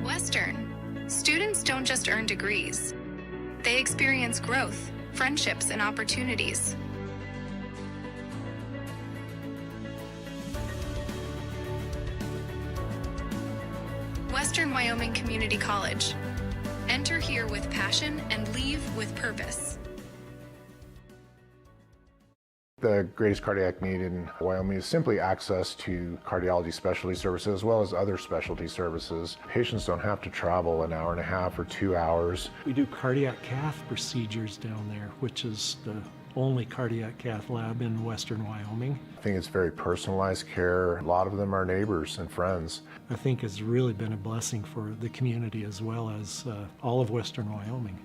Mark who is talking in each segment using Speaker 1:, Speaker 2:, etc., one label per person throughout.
Speaker 1: At Western, students don't just earn degrees. They experience growth, friendships, and opportunities. Western Wyoming Community College. Enter here with passion and leave with purpose.
Speaker 2: The greatest cardiac need in Wyoming is simply access to cardiology specialty services as well as other specialty services. Patients don't have to travel an hour and a half or 2 hours.
Speaker 3: We do cardiac cath procedures down there, which is the only cardiac cath lab in Western Wyoming.
Speaker 2: I think it's very personalized care. A lot of them are neighbors and friends.
Speaker 3: I think it's really been a blessing for the community as well as all of Western Wyoming.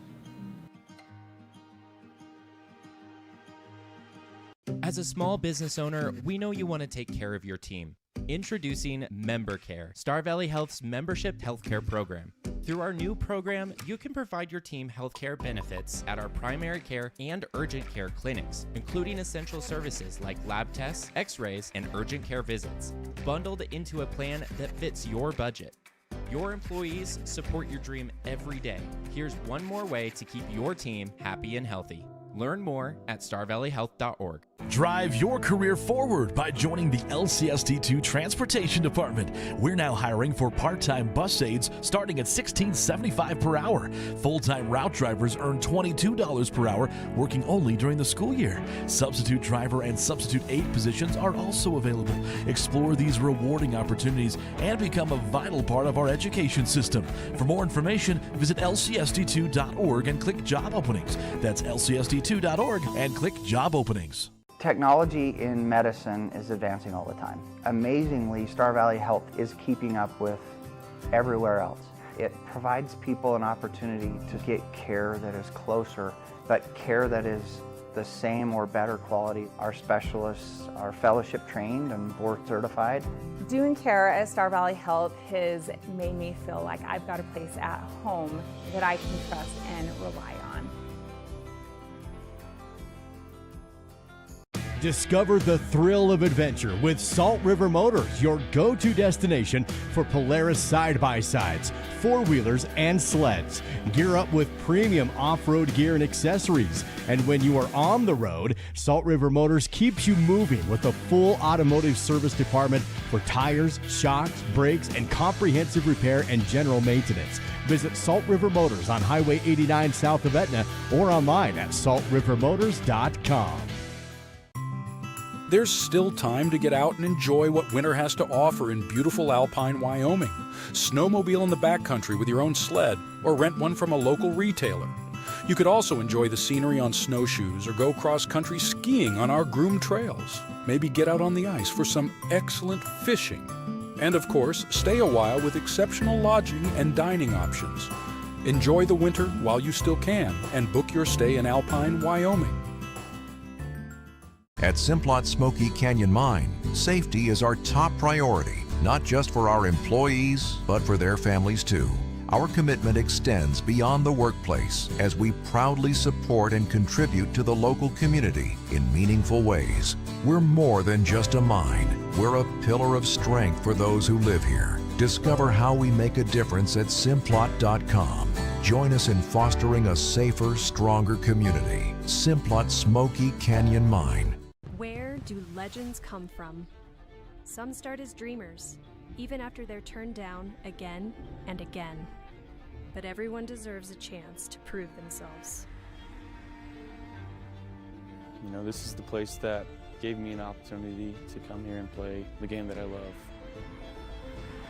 Speaker 4: As a small business owner, we know you want to take care of your team. Introducing Member Care, Star Valley Health's membership healthcare program. Through our new program, you can provide your team healthcare benefits at our primary care and urgent care clinics, including essential services like lab tests, x-rays, and urgent care visits, bundled into a plan that fits your budget. Your employees support your dream every day. Here's one more way to keep your team happy and healthy. Learn more at starvalleyhealth.org.
Speaker 5: Drive your career forward by joining the LCSD2 Transportation Department. We're now hiring for part-time bus aides starting at $16.75 per hour. Full-time route drivers earn $22 per hour, working only during the school year. Substitute driver and substitute aide positions are also available. Explore these rewarding opportunities and become a vital part of our education system. For more information, visit lcsd2.org and click Job Openings. That's lcsd2.org and click Job Openings.
Speaker 6: Technology in medicine is advancing all the time. Amazingly, Star Valley Health is keeping up with everywhere else. It provides people an opportunity to get care that is closer, but care that is the same or better quality. Our specialists are fellowship trained and board certified.
Speaker 7: Doing care at Star Valley Health has made me feel like I've got a place at home that I can trust and rely on.
Speaker 8: Discover the thrill of adventure with Salt River Motors, your go-to destination for Polaris side-by-sides, four-wheelers, and sleds. Gear up with premium off-road gear and accessories. And when you are on the road, Salt River Motors keeps you moving with a full automotive service department for tires, shocks, brakes, and comprehensive repair and general maintenance. Visit Salt River Motors on Highway 89 south of Etna or online at saltrivermotors.com.
Speaker 9: There's still time to get out and enjoy what winter has to offer in beautiful alpine Wyoming. Snowmobile in the backcountry with your own sled, or rent one from a local retailer. You could also enjoy the scenery on snowshoes or go cross-country skiing on our groomed trails. Maybe get out on the ice for some excellent fishing. And of course, stay a while with exceptional lodging and dining options. Enjoy the winter while you still can and book your stay in alpine Wyoming.
Speaker 10: At Simplot Smoky Canyon Mine, safety is our top priority, not just for our employees, but for their families too. Our commitment extends beyond the workplace as we proudly support and contribute to the local community in meaningful ways. We're more than just a mine. We're a pillar of strength for those who live here. Discover how we make a difference at Simplot.com. Join us in fostering a safer, stronger community. Simplot Smoky Canyon Mine.
Speaker 11: Where do legends come from? Some start as dreamers, even after they're turned down again and again. But everyone deserves a chance to prove themselves.
Speaker 12: You know, this is the place that gave me an opportunity to come here and play the game that I love.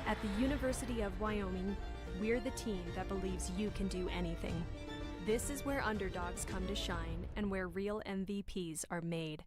Speaker 11: At the University of Wyoming, we're the team that believes you can do anything. This is where underdogs come to shine and where real MVPs are made.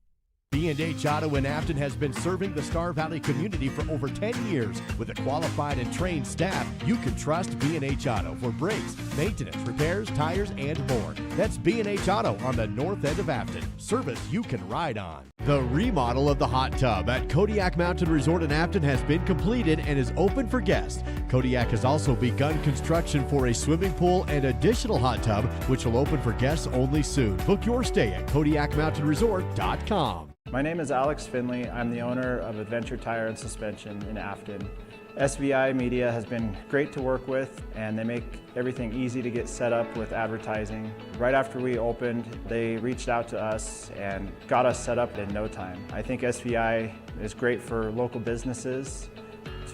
Speaker 8: B&H Auto in Afton has been serving the Star Valley community for over 10 years. With a qualified and trained staff, you can trust B&H Auto for brakes, maintenance, repairs, tires, and more. That's B&H Auto on the north end of Afton. Service you can ride on. The remodel of the hot tub at Kodiak Mountain Resort in Afton has been completed and is open for guests. Kodiak has also begun construction for a swimming pool and additional hot tub, which will open for guests only soon. Book your stay at KodiakMountainResort.com.
Speaker 13: My name is Alex Finley. I'm the owner of Adventure Tire and Suspension in Afton. SVI Media has been great to work with, and they make everything easy to get set up with advertising. Right after we opened, they reached out to us and got us set up in no time. I think SVI is great for local businesses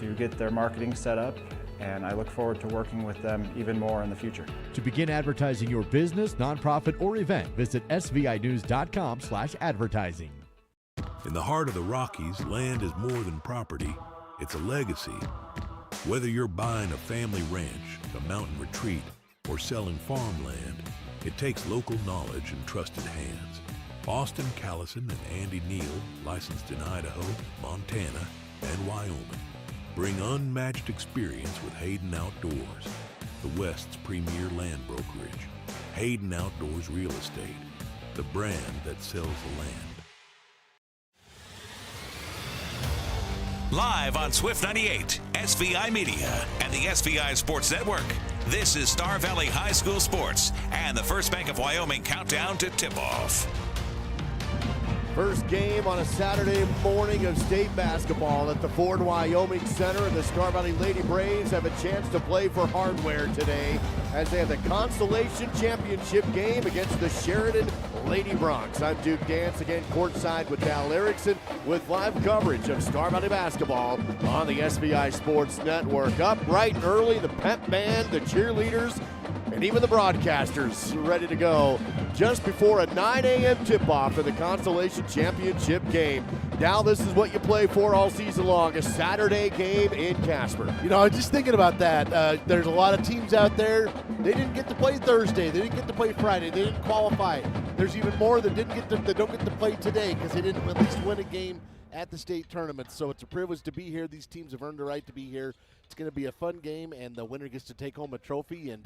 Speaker 13: to get their marketing set up, and I look forward to working with them even more in the future.
Speaker 8: To begin advertising your business, nonprofit, or event, visit svinews.com/advertising.
Speaker 14: In the heart of the Rockies, land is more than property. It's a legacy. Whether you're buying a family ranch, a mountain retreat, or selling farmland, it takes local knowledge and trusted hands. Austin Callison and Andy Neal, licensed in Idaho, Montana, and Wyoming, bring unmatched experience with Hayden Outdoors, the West's premier land brokerage. Hayden Outdoors Real Estate, the brand that sells the land.
Speaker 15: Live on Swift 98, SVI Media, and the SVI Sports Network. This is Star Valley High School Sports and the First Bank of Wyoming countdown to tip-off.
Speaker 8: First game on a Saturday morning of state basketball at the Ford Wyoming Center, and the Star Valley Lady Braves have a chance to play for hardware today as they have the Consolation Championship game against the Sheridan Lady Broncs. I'm Duke Dance, again courtside with Al Erickson with live coverage of Star Valley basketball on the SVI Sports Network. Up bright and early, the pep band, the cheerleaders, and even the broadcasters ready to go just before a 9 a.m. tip-off for the Consolation Championship game. Now this is what you play for all season long, a Saturday game in Casper.
Speaker 16: You know, I was just thinking about that. There's a lot of teams out there, they didn't get to play Thursday, they didn't get to play Friday, they didn't qualify. There's even more that don't get to play today because they didn't at least win a game at the state tournament. So it's a privilege to be here. These teams have earned the right to be here. It's going to be a fun game, and the winner gets to take home a trophy and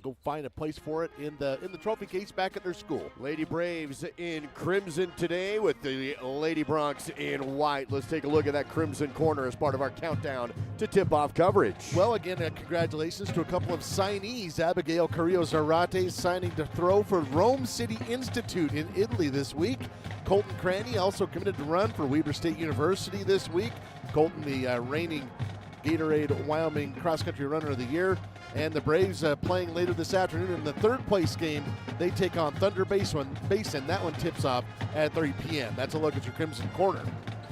Speaker 16: go find a place for it in the trophy case back at their school.
Speaker 8: Lady Braves in crimson today with the Lady Broncs in white. Let's take a look at that crimson corner as part of our countdown to tip-off coverage.
Speaker 16: Well, again, congratulations to a couple of signees. Abigail Carrillo-Zarate signing to throw for Rome City Institute in Italy this week. Colton Cranny also committed to run for Weber State University this week. Colton, the reigning Gatorade Wyoming cross-country runner of the year. And the Braves playing later this afternoon in the third place game. They take on Thunder Basin. That one tips off at 3 p.m. That's a look at your Crimson Corner.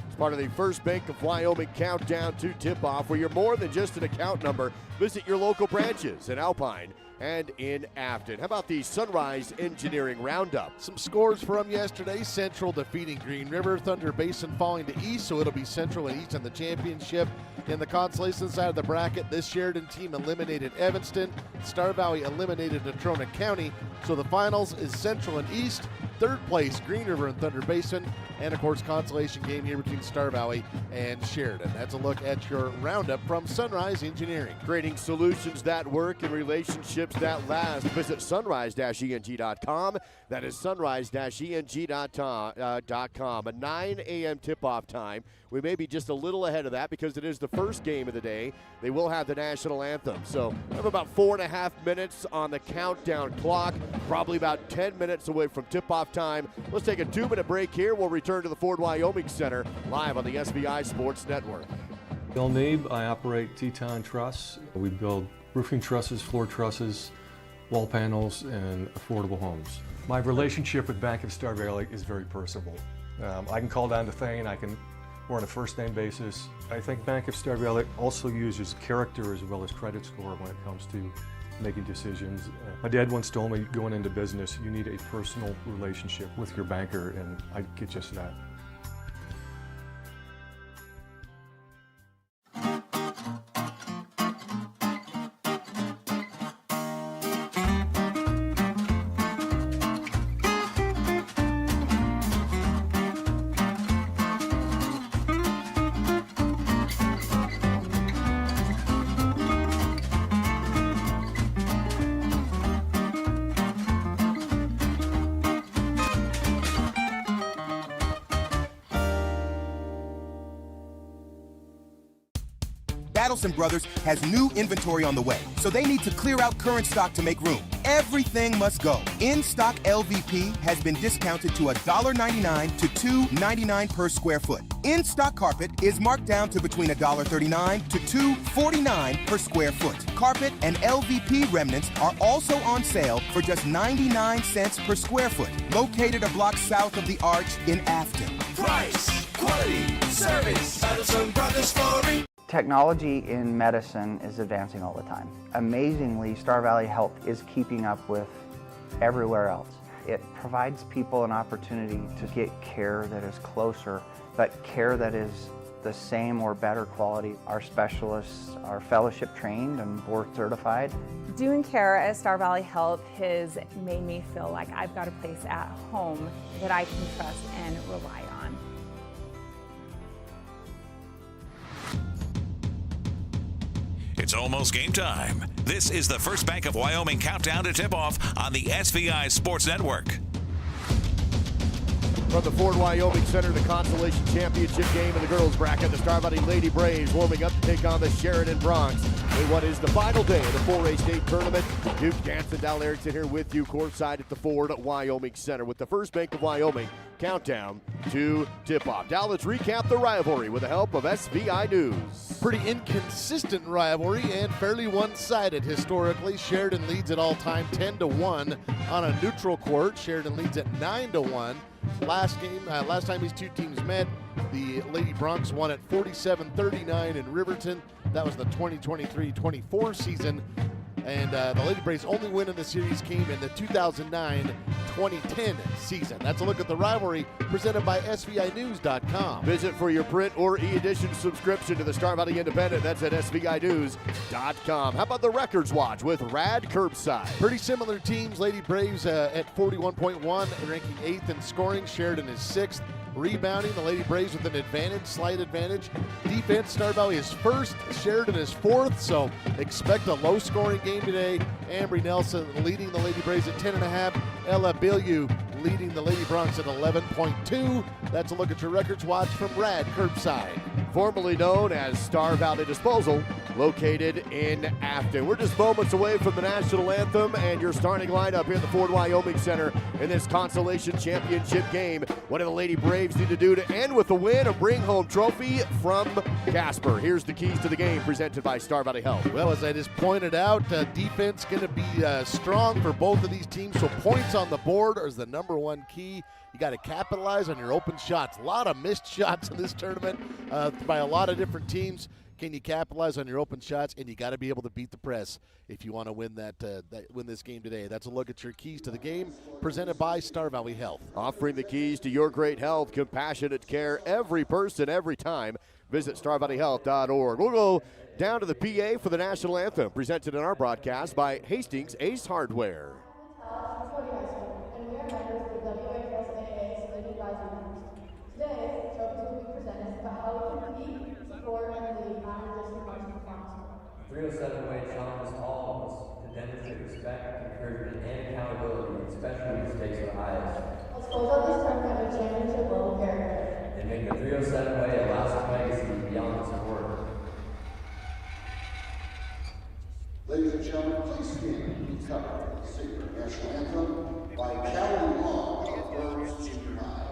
Speaker 8: It's part of the First Bank of Wyoming countdown to tip-off, where you're more than just an account number. Visit your local branches in Alpine and in Afton. How about the Sunrise Engineering Roundup?
Speaker 16: Some scores from yesterday. Central defeating Green River. Thunder Basin falling to East, so it'll be Central and East in the championship. In the consolation side of the bracket, this Sheridan team eliminated Evanston. Star Valley eliminated Natrona County. So the finals is Central and East. Third place, Green River and Thunder Basin. And, of course, consolation game here between Star Valley and Sheridan. That's a look at your roundup from Sunrise Engineering.
Speaker 8: Creating solutions that work and relationships that last. Visit sunrise-eng.com. That is sunrise-eng.com. A 9 a.m. tip-off time. We may be just a little ahead of that because it is the first game of the day. They will have the national anthem. So we have about 4.5 minutes on the countdown clock, probably about 10 minutes away from tip-off time. Let's take a 2-minute break here. We'll return to the Ford Wyoming Center live on the SVI Sports Network.
Speaker 17: Bill Neeb, I operate Teton Truss. We build roofing trusses, floor trusses, wall panels, and affordable homes. My relationship with Bank of Star Valley is very personable. I can call down to Thane, we're on a first name basis. I think Bank of Star Valley also uses character as well as credit score when it comes to making decisions. My dad once told me, going into business, you need a personal relationship with your banker, and I get just that.
Speaker 18: Battleson Brothers has new inventory on the way, so they need to clear out current stock to make room. Everything must go. In-stock LVP has been discounted to $1.99 to $2.99 per square foot. In-stock carpet is marked down to between $1.39 to $2.49 per square foot. Carpet and LVP remnants are also on sale for just 99 cents per square foot, located a block south of the Arch in Afton.
Speaker 19: Price, quality, service, Battleson Brothers Flooring.
Speaker 6: Technology in medicine is advancing all the time. Amazingly, Star Valley Health is keeping up with everywhere else. It provides people an opportunity to get care that is closer, but care that is the same or better quality. Our specialists are fellowship trained and board certified.
Speaker 7: Doing care at Star Valley Health has made me feel like I've got a place at home that I can trust and rely on.
Speaker 15: It's almost game time. This is the First Bank of Wyoming countdown to tip-off on the SVI Sports Network.
Speaker 8: From the Ford Wyoming Center, the Consolation Championship game in the girls bracket, the Star Valley Lady Braves warming up to take on the Sheridan Bronx in what is the final day of the 4A state tournament. Duke Jansen, Dal Erickson here with you courtside at the Ford Wyoming Center with the First Bank of Wyoming countdown to tip-off. Dal, let's recap the rivalry with the help of SVI News.
Speaker 16: Pretty inconsistent rivalry and fairly one-sided historically. Sheridan leads at all time 10-1 on a neutral court. Sheridan leads at 9-1. Last time these two teams met, the Lady Bronx won at 47-39 in Riverton. That was the 2023-24 season. And the Lady Braves' only win in the series came in the 2009-2010 season. That's a look at the rivalry presented by SVInews.com.
Speaker 8: Visit for your print or e-edition subscription to the Star Valley Independent. That's at SVInews.com. How about the Records Watch with Rad Curbside?
Speaker 16: Pretty similar teams. Lady Braves at 41.1, ranking 8th in scoring. Sheridan is 6th. Rebounding, the Lady Braves with an advantage, slight advantage. Defense, Star Valley is 1st, Sheridan is 4th, so expect a low-scoring game today. Ambry Nelson leading the Lady Braves at 10.5. Ella Bilyeu leading the Lady Bronx at 11.2. That's a look at your Records Watch from Rad Curbside.
Speaker 8: Formerly known as Star Valley Disposal, located in Afton. We're just moments away from the national anthem and your starting lineup here at the Ford Wyoming Center in this Consolation Championship game. What do the Lady Braves need to do to end with a win or bring home trophy from Casper? Here's the keys to the game presented by Star Valley Health.
Speaker 16: Well, as I just pointed out, defense going to be strong for both of these teams, so points on the board is the number one key. You got to capitalize on your open shots. A lot of missed shots in this tournament by a lot of different teams. Can you capitalize on your open shots? And you got to be able to beat the press if you want to win win this game today. That's a look at your keys to the game presented by Star Valley Health.
Speaker 8: Offering the keys to your great health, compassionate care, every person, every time. Visit StarValleyHealth.org. We'll go down to the PA for the national anthem, presented in our broadcast by Hastings Ace Hardware.
Speaker 20: Way challenges all of us to demonstrate respect, encouragement, and accountability, especially when stakes are highest.
Speaker 21: Let's close out this tournament with championship level character.
Speaker 20: And make the 307 way a lasting legacy beyond the sport.
Speaker 22: Ladies and gentlemen, please stand and be covered with the sacred national anthem by Callie Long of Burns Junior High.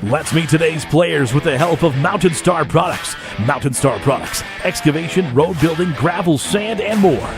Speaker 5: Let's meet today's players with the help of Mountain Star Products. Mountain Star Products, excavation, road building, gravel, sand, and more.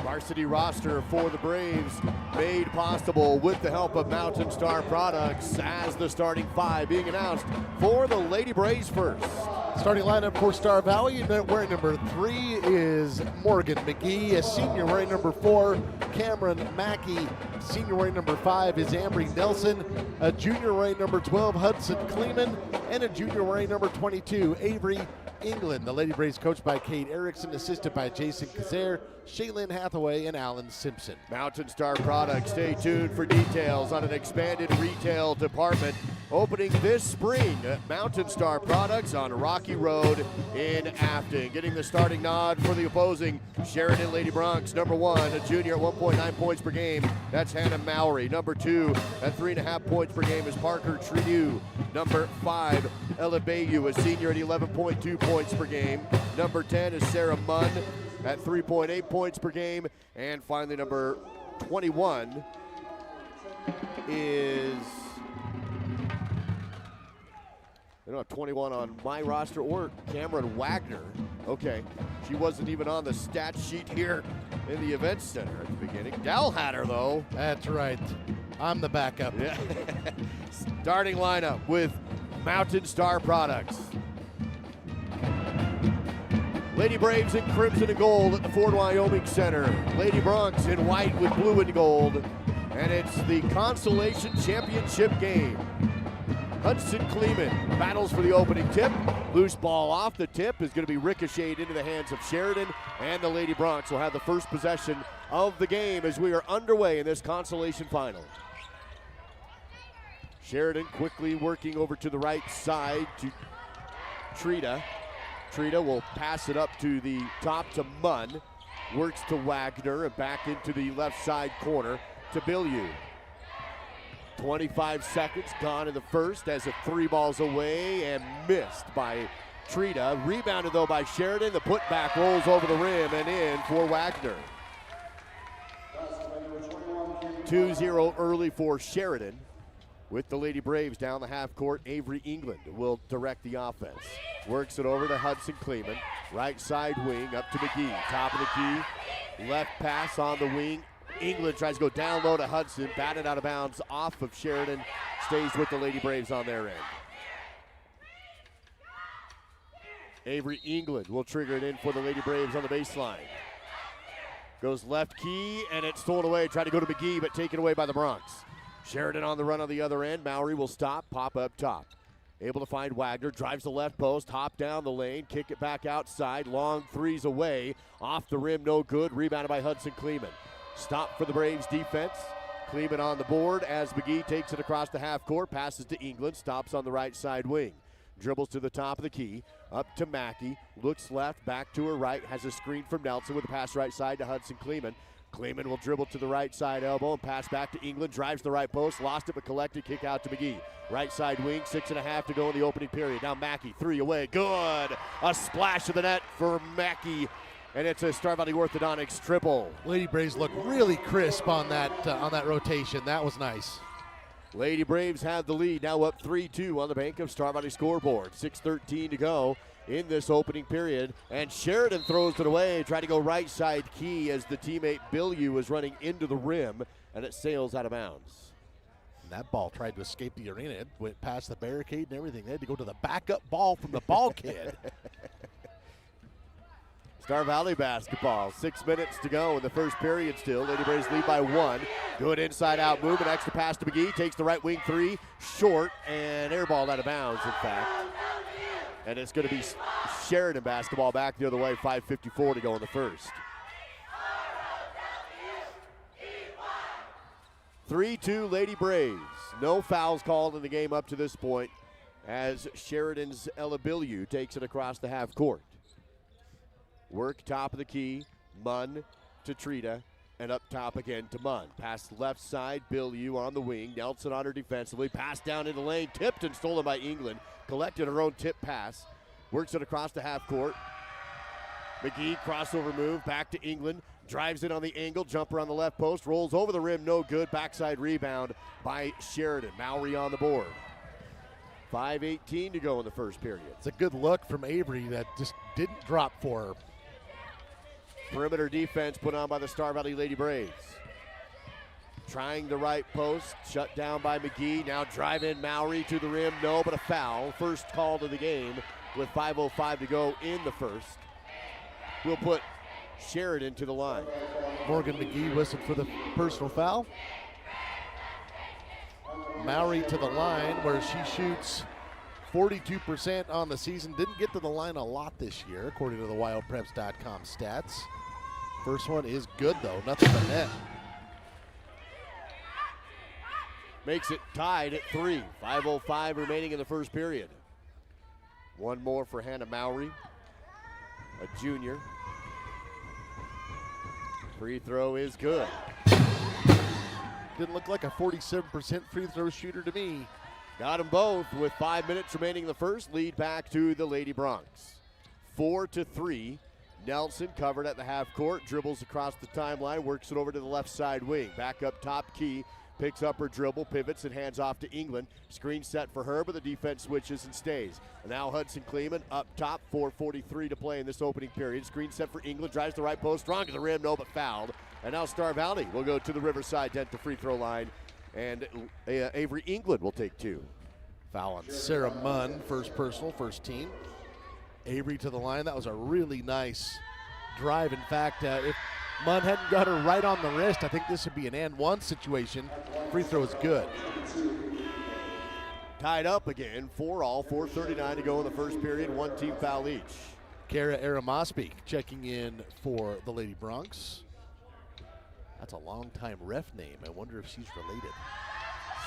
Speaker 16: Varsity roster for the Braves made possible with the help of Mountain Star Products as the starting five being announced for the Lady Braves first. Starting lineup for Star Valley, wearing number 3 is Morgan McGee, a senior wearing number 4, Cameron Mackey, senior wearing number 5 is Ambry Nelson, a junior wearing number 12, Hudson Kleeman, and a junior wearing number 22, Avery England. The Lady Braves coached by Kate Erickson, assisted by Jason Kazare, Shaylin Hathaway, and Alan Simpson. Mountain Star Products, stay tuned for details on an expanded retail department opening this spring at Mountain Star Products on Rocky Road in Afton. Getting the starting nod for the opposing Sheridan Lady Bronx. Number 1, a junior at 1.9 points per game. That's Hannah Mowry. Number 2, at 3.5 points per game is Parker Trieu. Number 5, Ella Bayou, a senior at 11.2 points per game. Number 10 is Sarah Munn at 3.8 points per game. And finally, number 21 is... I don't have 21 on my roster or Cameron Wagner. Okay, she wasn't even on the stat sheet here in the events center at the beginning. Dell had her though. That's right. I'm the backup. Yeah. Starting lineup with Mountain Star Products. Lady Braves in crimson and gold at the Ford Wyoming Center. Lady Bronx in white with blue and gold. And it's the Consolation Championship game. Hudson Kleeman battles for the opening tip. Loose ball off the tip is going to be ricocheted into the hands of Sheridan, and the Lady Bronx will have the first possession of the game as we are underway in this consolation final. Sheridan quickly working over to the right side to Trita. Trita will pass it up to the top to Munn. Works to Wagner and back into the left side corner to Bilyeu. 25 seconds gone in the first as a 3 balls away and missed by Trita. Rebounded though by Sheridan. The putback rolls over the rim and in for Wagner. 2-0 early for Sheridan. With the Lady Braves down the half court, Avery England will direct the offense. Works it over to Hudson Kleeman. Right side wing up to McGee. Top of the key. Left pass on the wing. England tries to go down low to Hudson, batted out of bounds off of Sheridan, stays with the Lady Braves on their end. Avery England will trigger it in for the Lady Braves on the baseline. Goes left key, and it's stolen away. Tried to go to McGee, but taken away by the Bronx. Sheridan on the run on the other end. Mowry will stop, pop up top. Able to find Wagner, drives the left post, hop down the lane, kick it back outside. Long threes away, off the rim, no good. Rebounded by Hudson Kleeman. Stop for the Braves defense. Kleeman on the board as McGee takes it across the half court, passes to England, stops on the right side wing. Dribbles to the top of the key, up to Mackey, looks left, back to her right, has a screen from Nelson with a pass right side to Hudson Kleeman. Kleeman will dribble to the right side elbow and pass back to England, drives the right post, lost it but collected, kick out to McGee. Right side wing, 6.5 to go in the opening period. Now Mackey, 3 away, good! A splash of the net for Mackey. And it's a Star Valley Orthodontics triple.
Speaker 1: Lady Braves look really crisp on that rotation. That was nice.
Speaker 16: Lady Braves have the lead, now up 3-2 on the Bank of Star Valley scoreboard. 6:13 to go in this opening period. And Sheridan throws it away, trying to go right side key as the teammate Bilyeu is running into the rim, and it sails out of bounds.
Speaker 1: And that ball tried to escape the arena. It went past the barricade and everything. They had to go to the backup ball from the ball kid.
Speaker 2: Star Valley basketball. 6 minutes to go in the first period still. Lady Braves lead by 1. Good inside-out move. An extra pass to McGee. Takes the right wing three. Short and airballed out of bounds, in fact. And it's going to be Sheridan basketball back the other way. 5:54 to go in the first. 3-2 Lady Braves. No fouls called in the game up to this point as Sheridan's Ella Bilyeu takes it across the half court. Work top of the key, Munn to Trita, and up top again to Munn. Pass left side, Bilyeu on the wing. Nelson on her defensively. Pass down in the lane, tipped and stolen by England. Collected her own tip pass. Works it across the half court. McGee crossover move, back to England. Drives it on the angle, jumper on the left post. Rolls over the rim, no good. Backside rebound by Sheridan. Mowry on the board. 5:18 to go in the first period.
Speaker 16: It's a good look from Avery that just didn't drop for her.
Speaker 2: Perimeter defense put on by the Star Valley Lady Braves. Trying the right post, shut down by McGee. Now drive in Mowry to the rim, no, but a foul. First call to the game with 5:05 to go in the first. We'll put Sheridan to the line.
Speaker 16: Morgan McGee whistled for the personal foul. Mowry to the line where she shoots 42% on the season. Didn't get to the line a lot this year, according to the wildpreps.com stats. First one is good, though. Nothing but net.
Speaker 2: Makes it tied at 3. 5:05 remaining in the first period. One more for Hannah Mowry, a junior. Free throw is good.
Speaker 16: Didn't look like a 47% free throw shooter to me.
Speaker 2: Got them both with 5 minutes remaining in the first. Lead back to the Lady Bronx. 4-3. Nelson covered at the half court. Dribbles across the timeline. Works it over to the left side wing. Back up top, Key. Picks up her dribble, pivots, and hands off to England. Screen set for her, but the defense switches and stays. And now Hudson Kleeman up top, 4:43 to play in this opening period. Screen set for England, drives the right post, strong to the rim, no, but fouled. And now Star Valley will go to the Riverside Dental free throw line, and Avery England will take 2.
Speaker 16: Foul on Sarah Munn, first personal, first team. Avery to the line. That was a really nice drive. In fact, if Munn hadn't got her right on the wrist, I think this would be an and one situation. Free throw is good.
Speaker 2: Tied up again, 4-all, 4:39 to go in the first period, one team foul each.
Speaker 16: Kara Aramosby checking in for the Lady Bronx. That's a long-time ref name. I wonder if she's related.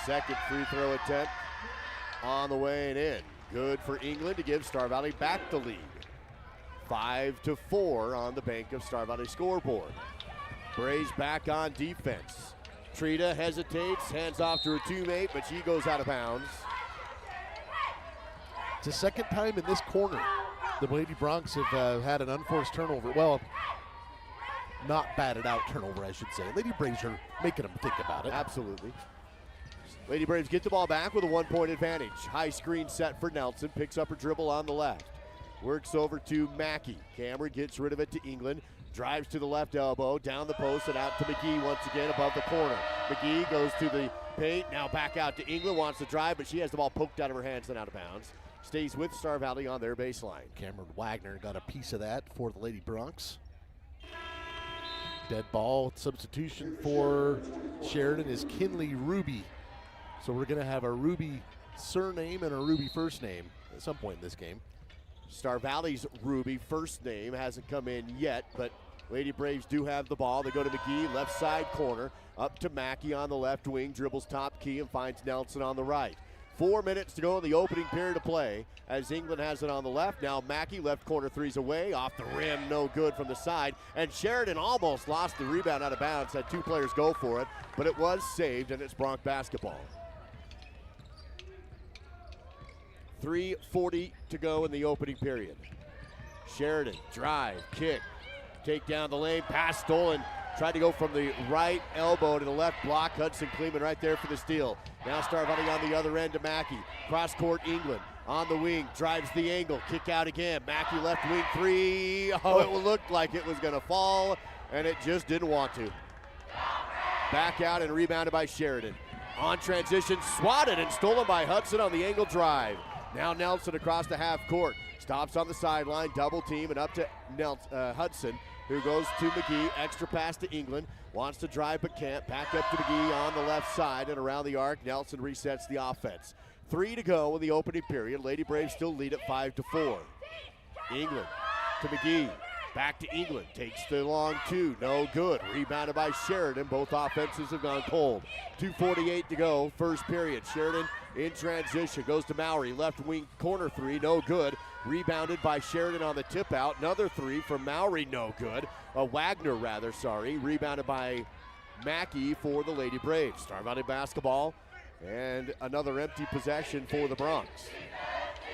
Speaker 2: Second free throw attempt on the way and in. Good for England to give Star Valley back the lead. 5-4 on the Bank of Star Valley scoreboard. Braves back on defense. Trita hesitates, hands off to her teammate, but she goes out of bounds.
Speaker 16: It's the second time in this corner the Lady Bronx have had an unforced turnover. Well, not batted out turnover, I should say. Lady Braves are making them think about it.
Speaker 2: Absolutely. Lady Braves get the ball back with a 1-point advantage. High screen set for Nelson, picks up her dribble on the left. Works over to Mackey. Cameron gets rid of it to England. Drives to the left elbow, down the post, and out to McGee once again above the corner. McGee goes to the paint, now back out to England, wants to drive, but she has the ball poked out of her hands and out of bounds. Stays with Star Valley on their baseline.
Speaker 16: Cameron Wagner got a piece of that for the Lady Bronx. Dead ball substitution for Sheridan is Kinley Ruby. So we're going to have a Ruby surname and a Ruby first name at some point in this game.
Speaker 2: Star Valley's Ruby first name hasn't come in yet, but Lady Braves do have the ball. They go to McGee, left side corner, up to Mackey on the left wing, dribbles top key and finds Nelson on the right. 4 minutes to go in the opening period of play as England has it on the left. Now Mackey, left corner threes away, off the rim, no good from the side. And Sheridan almost lost the rebound out of bounds, had 2 players go for it, but it was saved, and it's Bronx basketball. 3:40 to go in the opening period. Sheridan, drive, kick, take down the lane, pass stolen. Tried to go from the right elbow to the left block. Hudson Kleeman right there for the steal. Now Star Valley on the other end to Mackey. Cross court England on the wing, drives the angle, kick out again. Mackey left wing three. Oh, it looked like it was gonna fall, and it just didn't want to. Back out and rebounded by Sheridan. On transition, swatted and stolen by Hudson on the angle drive. Now Nelson across the half court. Stops on the sideline, double team, and up to Hudson, who goes to McGee. Extra pass to England. Wants to drive but can't. Back up to McGee on the left side and around the arc. Nelson resets the offense. 3 to go in the opening period. Lady Braves still lead at 5-4. England to McGee. Back to England. Takes the long 2. No good. Rebounded by Sheridan. Both offenses have gone cold. 2:48 to go. First period. Sheridan in transition. Goes to Mowry. Left wing corner 3. No good. Rebounded by Sheridan on the tip out. Another 3 from Mowry. No good. Wagner, rather, sorry. Rebounded by Mackey for the Lady Braves. Star Valley basketball. And another empty possession for the Bronx.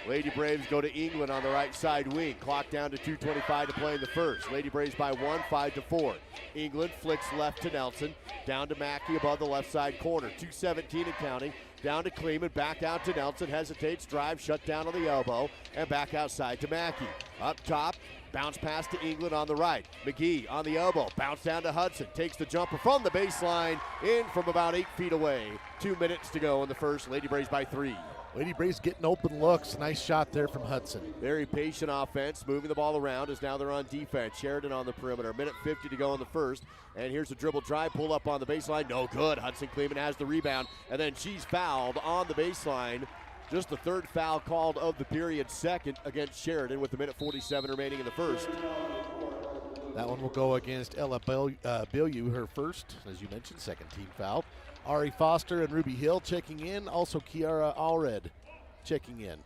Speaker 2: Lady Braves go to England on the right side wing. Clock down to 2:25 to play in the first. Lady Braves by 1, 5-4. England flicks left to Nelson. Down to Mackey above the left side corner. 2:17 and counting. Down to Kleeman, back out to Nelson. Hesitates, drive, shut down on the elbow. And back outside to Mackey. Up top, bounce pass to England on the right. McGee on the elbow. Bounce down to Hudson. Takes the jumper from the baseline. In from about 8 feet away. 2 minutes to go in the first. Lady Braves by 3.
Speaker 16: Lady Braves getting open looks. Nice shot there from Hudson.
Speaker 2: Very patient offense, moving the ball around as now they're on defense. Sheridan on the perimeter. 1:50 to go in the first. And here's a dribble drive, pull up on the baseline. No good. Hudson Kleeman has the rebound. And then she's fouled on the baseline. Just the third foul called of the period, second against Sheridan with 1:47 remaining in the first.
Speaker 16: That one will go against Ella Bilyeu, her first, as you mentioned, second team foul. Ari Foster and Ruby Hill checking in. Also Kiara Allred checking in.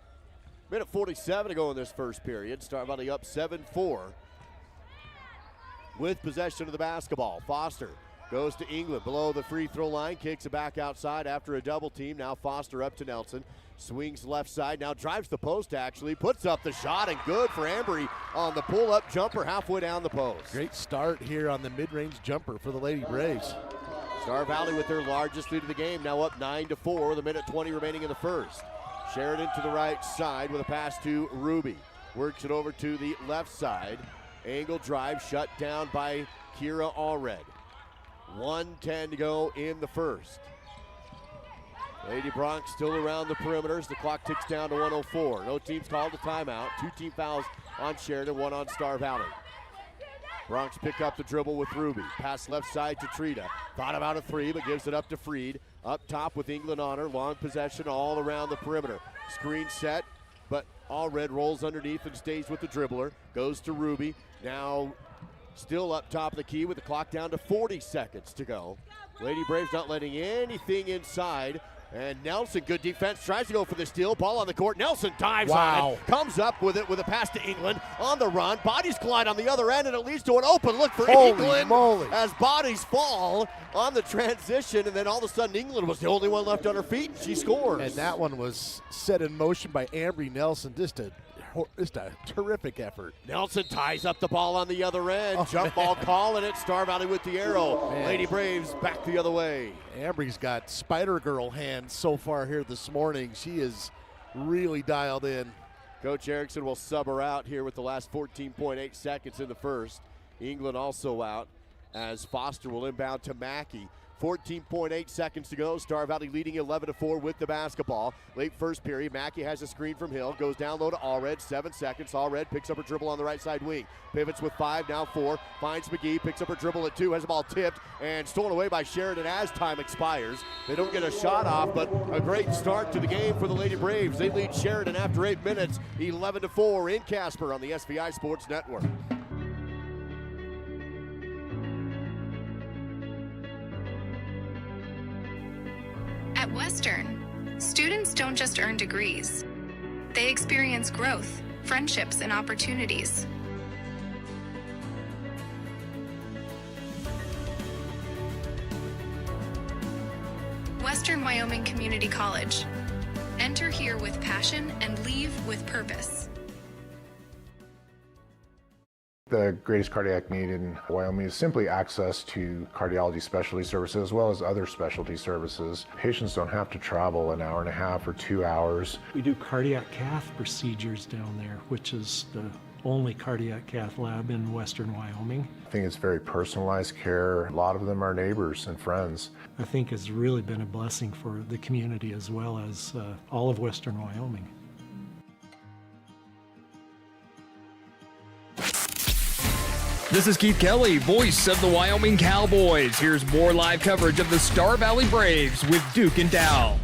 Speaker 2: 1:47 to go in this first period. Star Valley up 7-4 with possession of the basketball. Foster goes to England below the free throw line. Kicks it back outside after a double team. Now Foster up to Nelson. Swings left side. Now drives the post actually. Puts up the shot and good for Ambry on the pull-up jumper halfway down the post.
Speaker 16: Great start here on the mid-range jumper for the Lady Braves.
Speaker 2: Star Valley with their largest lead of the game, now up 9-4 with 1:20 remaining in the first. Sheridan to the right side with a pass to Ruby. Works it over to the left side. Angle drive shut down by Kira Allred. 1:10 to go in the first. Lady Bronx still around the perimeters. The clock ticks down to 1:04. No teams called a timeout. 2 team fouls on Sheridan, 1 on Star Valley. Bronx pick up the dribble with Ruby. Pass left side to Trita. Thought about a 3, but gives it up to Freed. Up top with England on her. Long possession all around the perimeter. Screen set, but Allred rolls underneath and stays with the dribbler. Goes to Ruby. Now still up top of the key with the clock down to 40 seconds to go. Lady Braves not letting anything inside. And Nelson, good defense, tries to go for the steal. Ball on the court. Nelson dives on it. Comes up with it with a pass to England. On the run. Bodies collide on the other end, and it leads to an open look for England.
Speaker 16: Moly.
Speaker 2: As bodies fall on the transition, and then all of a sudden England was the only one left on her feet, and she scores.
Speaker 16: And that one was set in motion by Ambry Nelson. Just a terrific effort.
Speaker 2: Nelson ties up the ball on the other end. Jump ball call, and it's Star Valley with the arrow.
Speaker 16: Man.
Speaker 2: Lady Braves back the other way.
Speaker 16: Ambry's got Spider Girl hands so far here this morning. She is really dialed in.
Speaker 2: Coach Erickson will sub her out here with the last 14.8 seconds in the first. England also out as Foster will inbound to Mackey. 14.8 seconds to go. Star Valley leading 11-4 with the basketball. Late first period, Mackey has a screen from Hill. Goes down low to Allred, 7 seconds. Allred picks up her dribble on the right side wing. Pivots with 5, now 4. Finds McGee, picks up her dribble at 2. Has the ball tipped and stolen away by Sheridan as time expires. They don't get a shot off, but a great start to the game for the Lady Braves. They lead Sheridan after 8 minutes, 11-4 in Casper on the SVI Sports Network.
Speaker 3: At Western, students don't just earn degrees. They experience growth, friendships, and opportunities. Western Wyoming Community College. Enter here with passion and leave with purpose.
Speaker 4: The greatest cardiac need in Wyoming is simply access to cardiology specialty services as well as other specialty services. Patients don't have to travel an hour and a half or 2 hours.
Speaker 23: We do cardiac cath procedures down there, which is the only cardiac cath lab in Western Wyoming.
Speaker 4: I think it's very personalized care. A lot of them are neighbors and friends.
Speaker 23: I think it's really been a blessing for the community as well as all of Western Wyoming.
Speaker 9: This is Keith Kelly, voice of the Wyoming Cowboys. Here's more live coverage of the Star Valley Braves with Duke and Dow.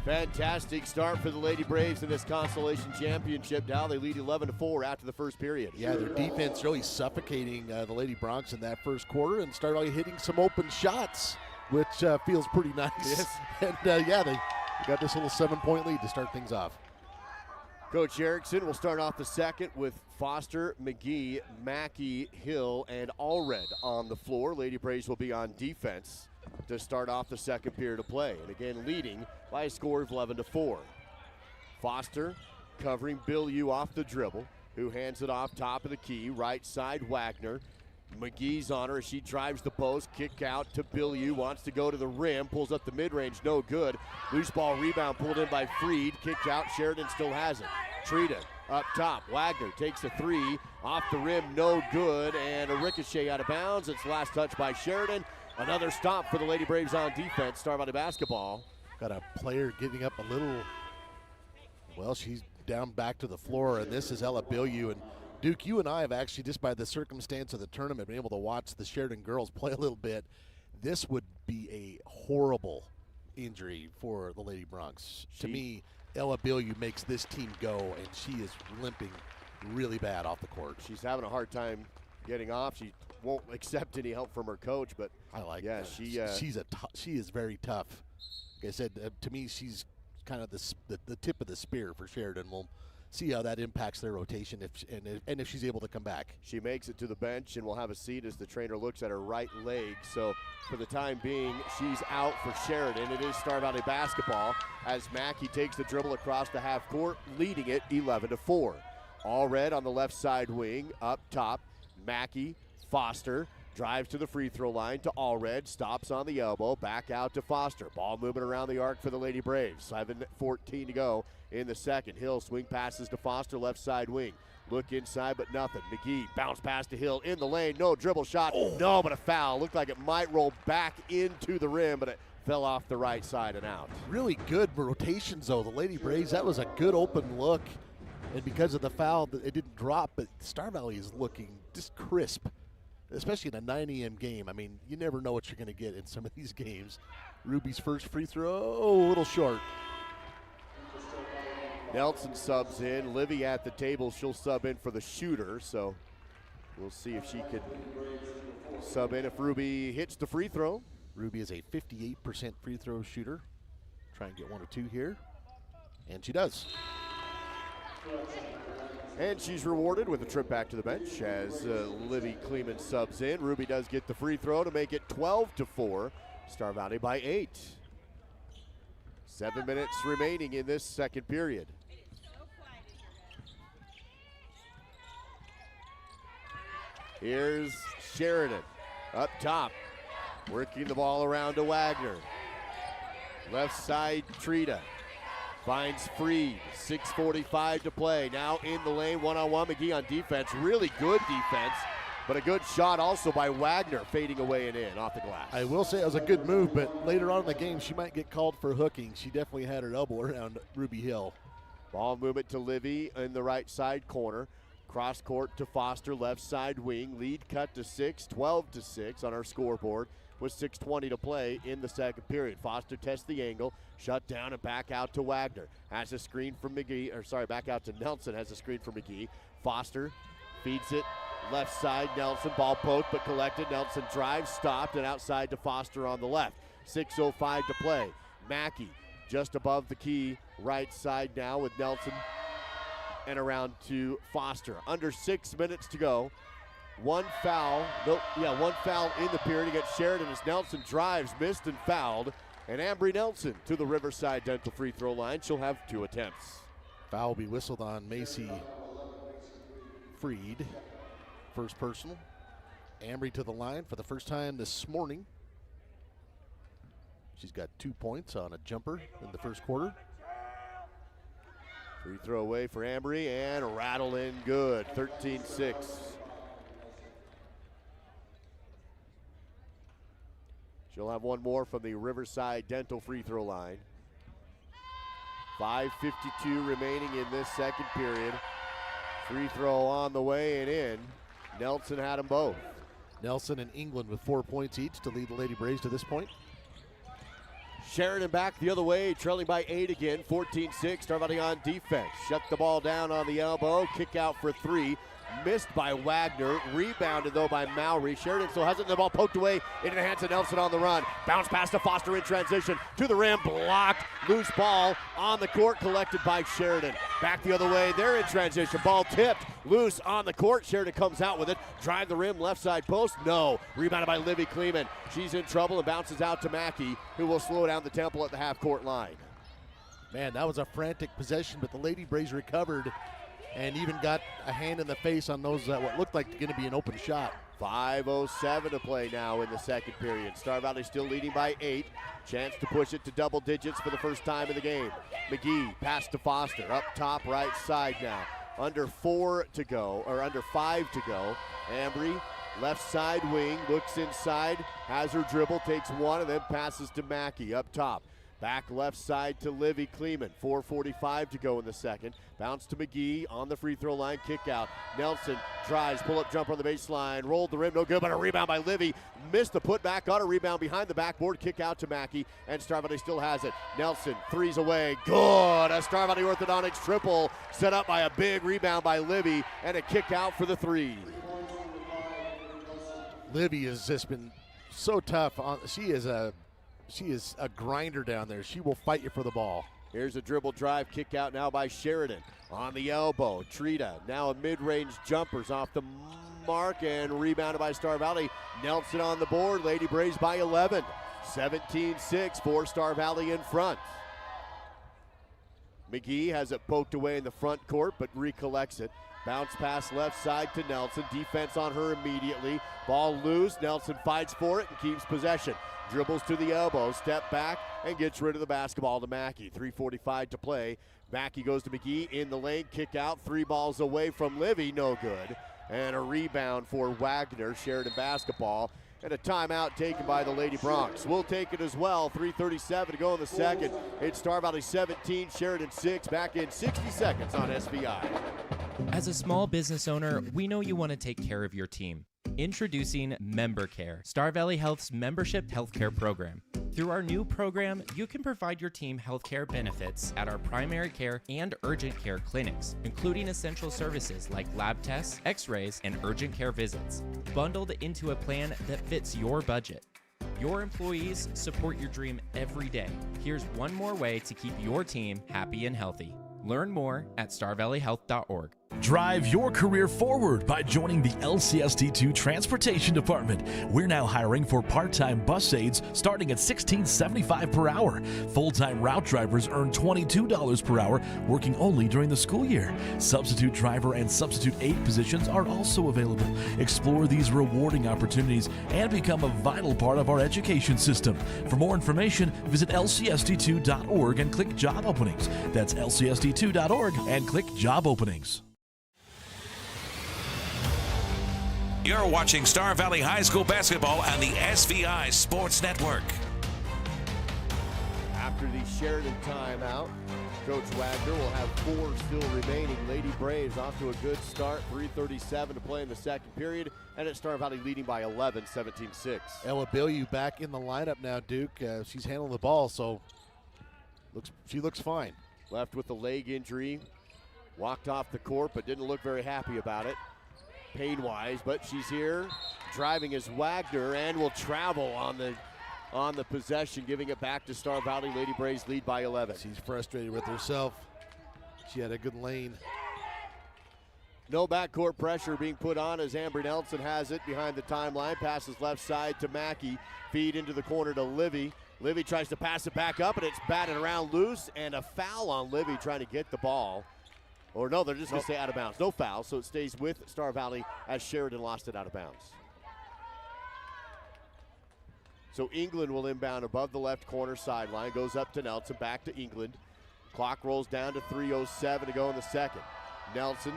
Speaker 2: Fantastic start for the Lady Braves in this Consolation Championship. Dow, they lead 11-4 after the first period.
Speaker 16: Yeah, their defense really suffocating the Lady Broncs in that first quarter and started hitting some open shots, which feels pretty nice.
Speaker 2: Yes.
Speaker 16: And yeah, they got this little 7-point lead to start things off.
Speaker 2: Coach Erickson will start off the second with Foster, McGee, Mackey, Hill, and Allred on the floor. Lady Braves will be on defense to start off the second period of play. And again, leading by a score of 11-4. Foster covering Bill Yu off the dribble, who hands it off top of the key, right side Wagner. McGee's on her as she drives the post, kick out to Bill Yu, wants to go to the rim, pulls up the mid-range, no good. Loose ball rebound pulled in by Freed, kicked out, Sheridan still has it. Trita up top, Wagner takes a three, off the rim, no good, and a ricochet out of bounds. It's last touch by Sheridan. Another stop for the Lady Braves on defense. Star Valley basketball.
Speaker 16: Got a player getting up a little, well, she's down back to the floor, and this is Ella Bilyeu. And Duke, you and I have actually, just by the circumstance of the tournament, been able to watch the Sheridan girls play a little bit. This would be a horrible injury for the Lady Broncs. To me, Ella Bilyeu makes this team go, and she is limping really bad off the court.
Speaker 2: She's having a hard time getting off. She won't accept any help from her coach, but
Speaker 16: I like
Speaker 2: yeah,
Speaker 16: that. She is very tough. Like I said, to me, she's kind of the tip of the spear for Sheridan. We'll see how that impacts their rotation if she's able to come back.
Speaker 2: She makes it to the bench and will have a seat as the trainer looks at her right leg. So for the time being, she's out for Sheridan. It is Star Valley basketball as Mackey takes the dribble across the half court, leading it 11-4. Allred on the left side wing, up top. Mackey, Foster, drives to the free throw line to Allred, stops on the elbow, back out to Foster. Ball moving around the arc for the Lady Braves. 7:14 to go in the second. Hill swing passes to Foster, left side wing. Look inside, but nothing. McGee bounce pass to Hill in the lane. No dribble shot. No, but a foul. Looked like it might roll back into the rim, but it fell off the right side and out.
Speaker 16: Really good rotations, though. The Lady Braves, that was a good open look. And because of the foul, it didn't drop, but Star Valley is looking just crisp, especially in a 9 a.m. game. I mean, you never know what you're going to get in some of these games. Ruby's first free throw, a little short.
Speaker 2: Nelson subs in. Livy at the table. She'll sub in for the shooter, so we'll see if she can sub in if Ruby hits the free throw.
Speaker 16: Ruby is a 58% free throw shooter. Try and get one or two here, and she does.
Speaker 2: And she's rewarded with a trip back to the bench as Livy Kleeman subs in. Ruby does get the free throw to make it 12-4. Star Valley by 8. 7 minutes remaining in this second period. Here's Sheridan up top, working the ball around to Wagner. Left side, Trita. Finds Freed, 6:45 to play. Now in the lane, one-on-one, McGee on defense. Really good defense, but a good shot also by Wagner, fading away and in off the glass.
Speaker 16: I will say it was a good move, but later on in the game, she might get called for hooking. She definitely had her elbow around Ruby Hill.
Speaker 2: Ball movement to Livy in the right side corner. Cross court to Foster, left side wing. Lead cut to 6, 12-6 on our scoreboard with 6:20 to play in the second period. Foster tests the angle, shut down and back out to Wagner. Has a screen from McGee, back out to Nelson, has a screen from McGee. Foster feeds it left side, Nelson, ball poked but collected. Nelson drives, stopped, and outside to Foster on the left. 6:05 to play. Mackey just above the key, right side now with Nelson and around to Foster. Under 6 minutes to go. One foul in the period against Sheridan as Nelson drives, missed and fouled. And Ambry Nelson to the Riverside Dental free throw line. She'll have 2 attempts.
Speaker 16: Foul will be whistled on Macy Freed. First personal. Ambry to the line for the first time this morning. She's got 2 points on a jumper in the first quarter.
Speaker 2: Free throw away for Ambry and rattle in good, 13-6. She'll have one more from the Riverside Dental free throw line. 5:52 remaining in this second period. Free throw on the way and in. Nelson had them both.
Speaker 16: Nelson and England with 4 points each to lead the Lady Braves to this point.
Speaker 2: Sheridan back the other way, trailing by 8 again, 14-6, Star Valley on defense. Shut the ball down on the elbow, kick out for 3. Missed by Wagner, rebounded though by Mowry. Sheridan still has it, and the ball poked away into the hands of Nelson on the run. Bounce pass to Foster in transition, to the rim, blocked. Loose ball on the court, collected by Sheridan. Back the other way, they're in transition. Ball tipped, loose on the court. Sheridan comes out with it, drive the rim, left side post, no. Rebounded by Livy Kleeman. She's in trouble and bounces out to Mackey, who will slow down the tempo at the half-court line.
Speaker 16: Man, that was a frantic possession, but the Lady Braves recovered and even got a hand in the face on those what looked like going to be an open shot.
Speaker 2: 5:07 to play now in the second period. Star Valley still leading by 8. Chance to push it to double digits for the first time in the game. McGee pass to Foster, up top right side now. Under 5 to go. Ambry, left side wing, looks inside, has her dribble, takes one, and then passes to Mackey up top. Back left side to Livy Kleeman. 4:45 to go in the second. Bounce to McGee on the free throw line. Kick out. Nelson drives. Pull-up jumper on the baseline. Rolled the rim. No good, but a rebound by Livy. Missed the putback. Got a rebound behind the backboard. Kick out to Mackey. And Star Valley still has it. Nelson, threes away. Good. A Star Valley Orthodontics triple. Set up by a big rebound by Livy. And a kick out for the 3.
Speaker 16: Livy has just been so tough. She is a grinder down there. She will fight you for the ball.
Speaker 2: Here's a dribble drive, kick out now by Sheridan. On the elbow, Trita, now a mid-range jumpers off the mark and rebounded by Star Valley. Nelson on the board, Lady Braves by 11. 17-6 for Star Valley in front. McGee has it poked away in the front court, but recollects it. Bounce pass left side to Nelson. Defense on her immediately. Ball loose. Nelson fights for it and keeps possession. Dribbles to the elbow, step back, and gets rid of the basketball to Mackey. 3:45 to play. Mackey goes to McGee in the lane. Kick out. 3 balls away from Livy. No good. And a rebound for Wagner. Sheridan basketball. And a timeout taken by the Lady Bronx. We'll take it as well. 3:37 to go in the second. It's Star Valley 17, Sheridan 6. Back in 60 seconds on SVI.
Speaker 10: As a small business owner, we know you want to take care of your team. Introducing MemberCare, Star Valley Health's membership healthcare program. Through our new program, you can provide your team healthcare benefits at our primary care and urgent care clinics, including essential services like lab tests, x-rays, and urgent care visits, bundled into a plan that fits your budget. Your employees support your dream every day. Here's one more way to keep your team happy and healthy. Learn more at starvalleyhealth.org.
Speaker 5: Drive your career forward by joining the LCSD2 Transportation Department. We're now hiring for part-time bus aides starting at $16.75 per hour. Full-time route drivers earn $22 per hour, working only during the school year. Substitute driver and substitute aide positions are also available. Explore these rewarding opportunities and become a vital part of our education system. For more information, visit lcsd2.org and click Job Openings. That's lcsd2.org and click Job Openings.
Speaker 15: You're watching Star Valley High School basketball on the SVI Sports Network.
Speaker 2: After the Sheridan timeout, Coach Wagner will have 4 still remaining. Lady Braves off to a good start. 3:37 to play in the second period, and it's Star Valley leading by 11, 17-6.
Speaker 16: Ella Bilyeu back in the lineup now, Duke. She's handling the ball, so she looks fine.
Speaker 2: Left with a leg injury. Walked off the court, but didn't look very happy about it, pain-wise. But she's here, driving as Wagner, and will travel on the possession, giving it back to Star Valley. Lady Braves lead by 11.
Speaker 16: She's frustrated with herself. She had a good lane.
Speaker 2: No backcourt pressure being put on as Amber Nelson has it behind the timeline. Passes left side to Mackey. Feed into the corner to Livy. Livy tries to pass it back up, and it's batted around loose, and a foul on Livy trying to get the ball. Or no, they're just going to stay out of bounds. No foul, so it stays with Star Valley as Sheridan lost it out of bounds. So England will inbound above the left corner sideline. Goes up to Nelson, back to England. Clock rolls down to 3:07 to go in the second. Nelson,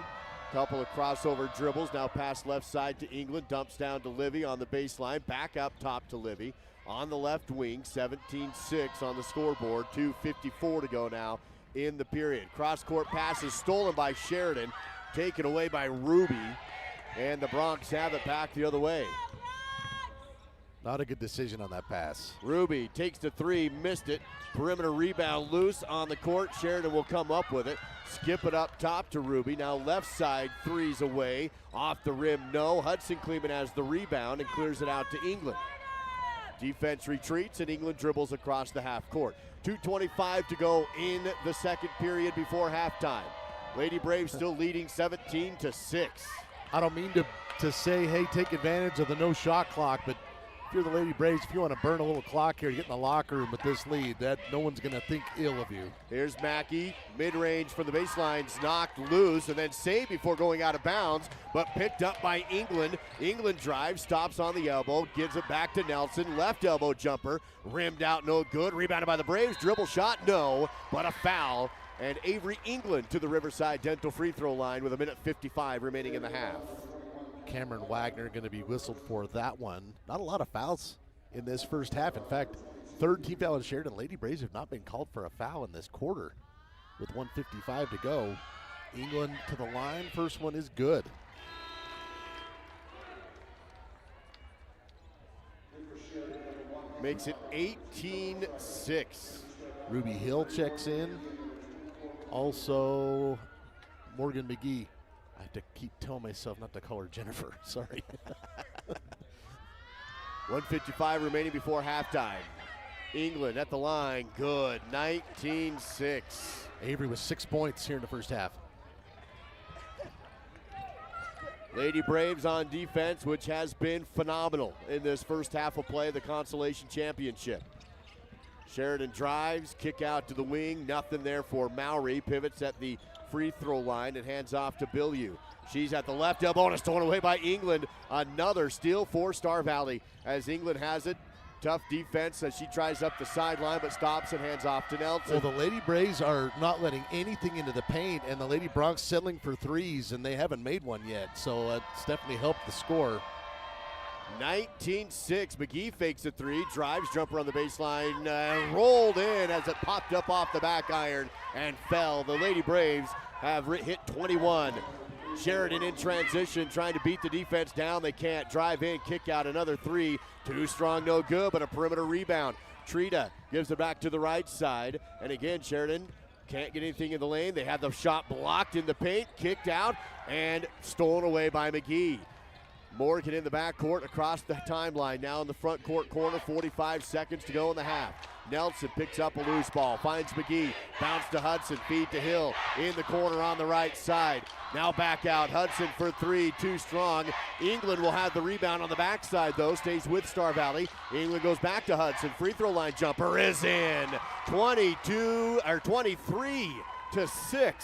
Speaker 2: couple of crossover dribbles. Now pass left side to England. Dumps down to Livy on the baseline. Back up top to Livy. On the left wing, 17-6 on the scoreboard. 2:54 to go now in the period. Cross-court pass is stolen by Sheridan, taken away by Ruby, And the Bronx have it back the other way.
Speaker 16: Not a good decision on that pass.
Speaker 2: Ruby takes the three, missed it. Perimeter rebound loose on the court. Sheridan will come up with it. Skip it up top to Ruby. Now left side, threes away. Off the rim, no. Hudson Kleeman has the rebound and clears it out to England. Defense retreats and England dribbles across the half court. 2:25 to go in the second period before halftime. Lady Braves still leading 17-6.
Speaker 16: I don't mean to say, hey, take advantage of the no shot clock, but if you're the Lady Braves, if you want to burn a little clock here to get in the locker room with this lead, that no one's going to think ill of you.
Speaker 2: Here's Mackey, mid-range from the baseline's knocked loose and then saved before going out of bounds, but picked up by England. England drives, stops on the elbow, gives it back to Nelson. Left elbow jumper, rimmed out, no good. Rebounded by the Braves, dribble shot, no, but a foul. And Avery England to the Riverside Dental free throw line with 1:55 remaining in the half.
Speaker 16: Cameron Wagner going to be whistled for that one. Not a lot of fouls in this first half. In fact, third team foul in Sheridan. Lady Braves have not been called for a foul in this quarter with 1:55 to go. England to the line. First one is good.
Speaker 2: Makes it 18-6.
Speaker 16: Ruby Hill checks in. Also, Morgan McGee. I have to keep telling myself not to call her Jennifer. Sorry.
Speaker 2: 1:55 remaining before halftime. England at the line. Good. 19-6.
Speaker 16: Avery with 6 points here in the first half.
Speaker 2: Lady Braves on defense, which has been phenomenal in this first half of play of the Consolation Championship. Sheridan drives, kick out to the wing. Nothing there for Mowry. Pivots at the free throw line and hands off to Bilyeu. She's at the left elbow and it's stolen away by England. Another steal for Star Valley as England has it. Tough defense as she tries up the sideline but stops and hands off to Nelson.
Speaker 16: Well, the Lady Braves are not letting anything into the paint, and the Lady Bronx settling for threes, and they haven't made one yet. So it's definitely helped the score.
Speaker 2: 19-6. McGee fakes a three, drives, jumper on the baseline, rolled in as it popped up off the back iron and fell. The Lady Braves have hit 21. Sheridan in transition, trying to beat the defense down. They can't. Drive in, kick out, another three. Too strong, no good, but a perimeter rebound. Trita gives it back to the right side. And again, Sheridan can't get anything in the lane. They have the shot blocked in the paint, kicked out, and stolen away by McGee. Morgan in the backcourt across the timeline. Now in the front court corner, 45 seconds to go in the half. Nelson picks up a loose ball, finds McGee, bounce to Hudson, feed to Hill, in the corner on the right side. Now back out, Hudson for three, too strong. England will have the rebound on the backside though, stays with Star Valley. England goes back to Hudson, free throw line jumper is in. 23-6.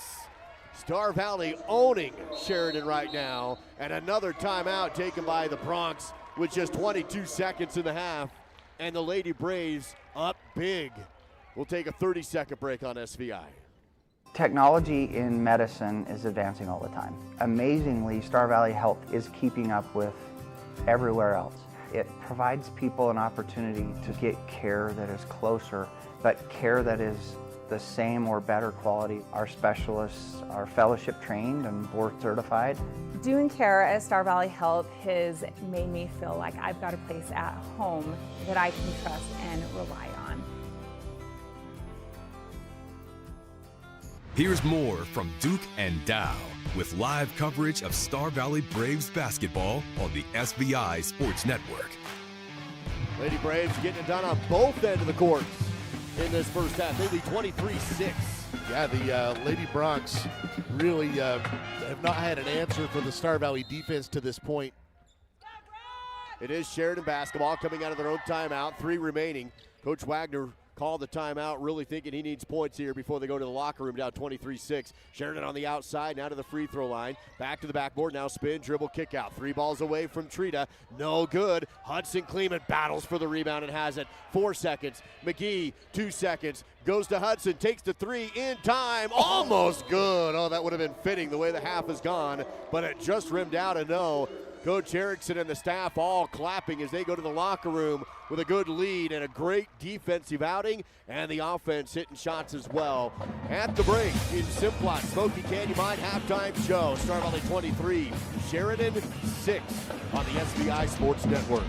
Speaker 2: Star Valley owning Sheridan right now, and another timeout taken by the Bronx with just 22 seconds in the half, and the Lady Braves up big. We'll take a 30-second break on SVI.
Speaker 6: Technology in medicine is advancing all the time. Amazingly, Star Valley Health is keeping up with everywhere else. It provides people an opportunity to get care that is closer, but care that is the same or better quality. Our specialists are fellowship trained and board certified.
Speaker 7: Doing care at Star Valley Health has made me feel like I've got a place at home that I can trust and rely on.
Speaker 11: Here's more from Duke and Dow with live coverage of Star Valley Braves basketball on the SVI Sports Network.
Speaker 2: Lady Braves getting it done on both ends of the court in this first half. They lead 23-6.
Speaker 16: Yeah, the Lady Bronx really have not had an answer for the Star Valley defense to this point.
Speaker 2: It is Sheridan basketball coming out of their own timeout. 3 remaining. Coach Wagner called the timeout, really thinking he needs points here before they go to the locker room, down 23-6. Sheridan on the outside, now to the free throw line. Back to the backboard, now spin, dribble, kick out. 3 balls away from Trita, no good. Hudson Kleeman battles for the rebound and has it. 4 seconds. McGee, 2 seconds. Goes to Hudson, takes the three in time, almost good. Oh, that would have been fitting the way the half has gone, but it just rimmed out a no. Coach Erickson and the staff all clapping as they go to the locker room with a good lead and a great defensive outing, and the offense hitting shots as well. At the break in Simplot, Smoky Canyon Mine halftime show. Star Valley 23, Sheridan 6 on the SBI Sports Network.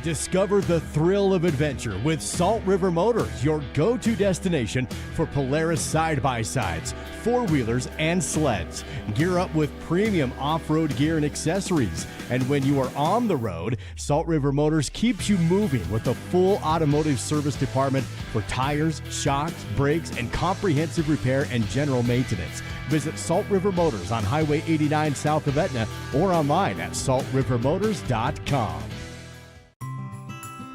Speaker 8: Discover the thrill of adventure with Salt River Motors, your go-to destination for Polaris side-by-sides, four-wheelers, and sleds. Gear up with premium off-road gear and accessories. And when you are on the road, Salt River Motors keeps you moving with a full automotive service department for tires, shocks, brakes, and comprehensive repair and general maintenance. Visit Salt River Motors on Highway 89 south of Etna or online at saltrivermotors.com.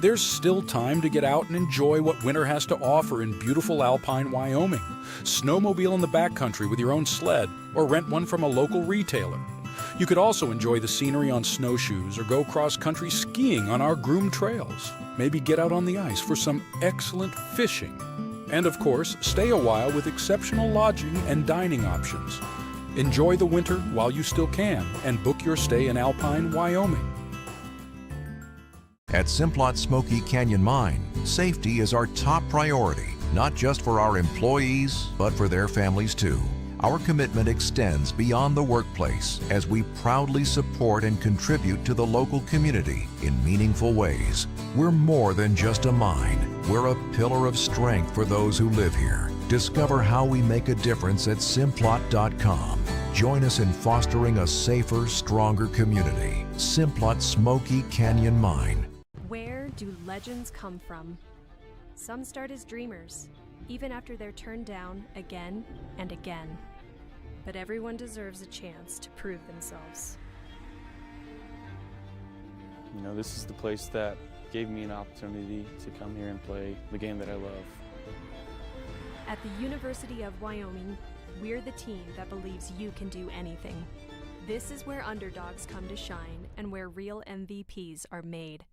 Speaker 12: There's still time to get out and enjoy what winter has to offer in beautiful alpine Wyoming. Snowmobile in the backcountry with your own sled, or rent one from a local retailer. You could also enjoy the scenery on snowshoes or go cross-country skiing on our groomed trails. Maybe get out on the ice for some excellent fishing. And of course, stay a while with exceptional lodging and dining options. Enjoy the winter while you still can and book your stay in alpine Wyoming.
Speaker 13: At Simplot Smoky Canyon Mine, safety is our top priority, not just for our employees, but for their families too. Our commitment extends beyond the workplace as we proudly support and contribute to the local community in meaningful ways. We're more than just a mine. We're a pillar of strength for those who live here. Discover how we make a difference at Simplot.com. Join us in fostering a safer, stronger community. Simplot Smoky Canyon Mine.
Speaker 14: Where do legends come from? Some start as dreamers, even after they're turned down again and again. But everyone deserves a chance to prove themselves.
Speaker 24: You know, this is the place that gave me an opportunity to come here and play the game that I love.
Speaker 14: At the University of Wyoming, we're the team that believes you can do anything. This is where underdogs come to shine and where real MVPs are made.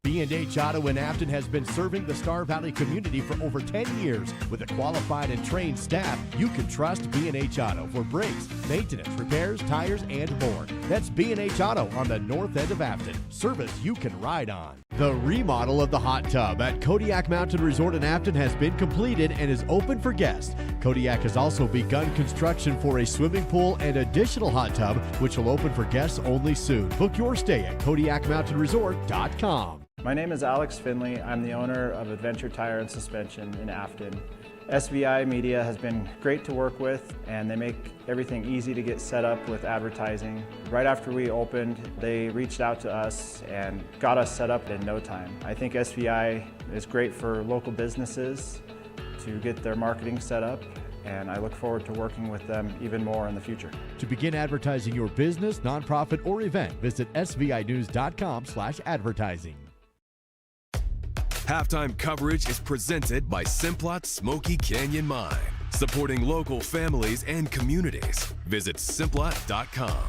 Speaker 8: B&H Auto in Afton has been serving the Star Valley community for over 10 years. With a qualified and trained staff, you can trust B&H Auto for brakes, maintenance, repairs, tires, and more. That's B&H Auto on the north end of Afton. Service you can ride on. The remodel of the hot tub at Kodiak Mountain Resort in Afton has been completed and is open for guests. Kodiak has also begun construction for a swimming pool and additional hot tub, which will open for guests only soon. Book your stay at KodiakMountainResort.com.
Speaker 25: My name is Alex Finley. I'm the owner of Adventure Tire and Suspension in Afton. SVI Media has been great to work with, and they make everything easy to get set up with advertising. Right after we opened, they reached out to us and got us set up in no time. I think SVI is great for local businesses to get their marketing set up, and I look forward to working with them even more in the future.
Speaker 8: To begin advertising your business, nonprofit, or event, visit svinews.com/advertising.
Speaker 11: Halftime coverage is presented by Simplot Smoky Canyon Mine, supporting local families and communities. Visit Simplot.com.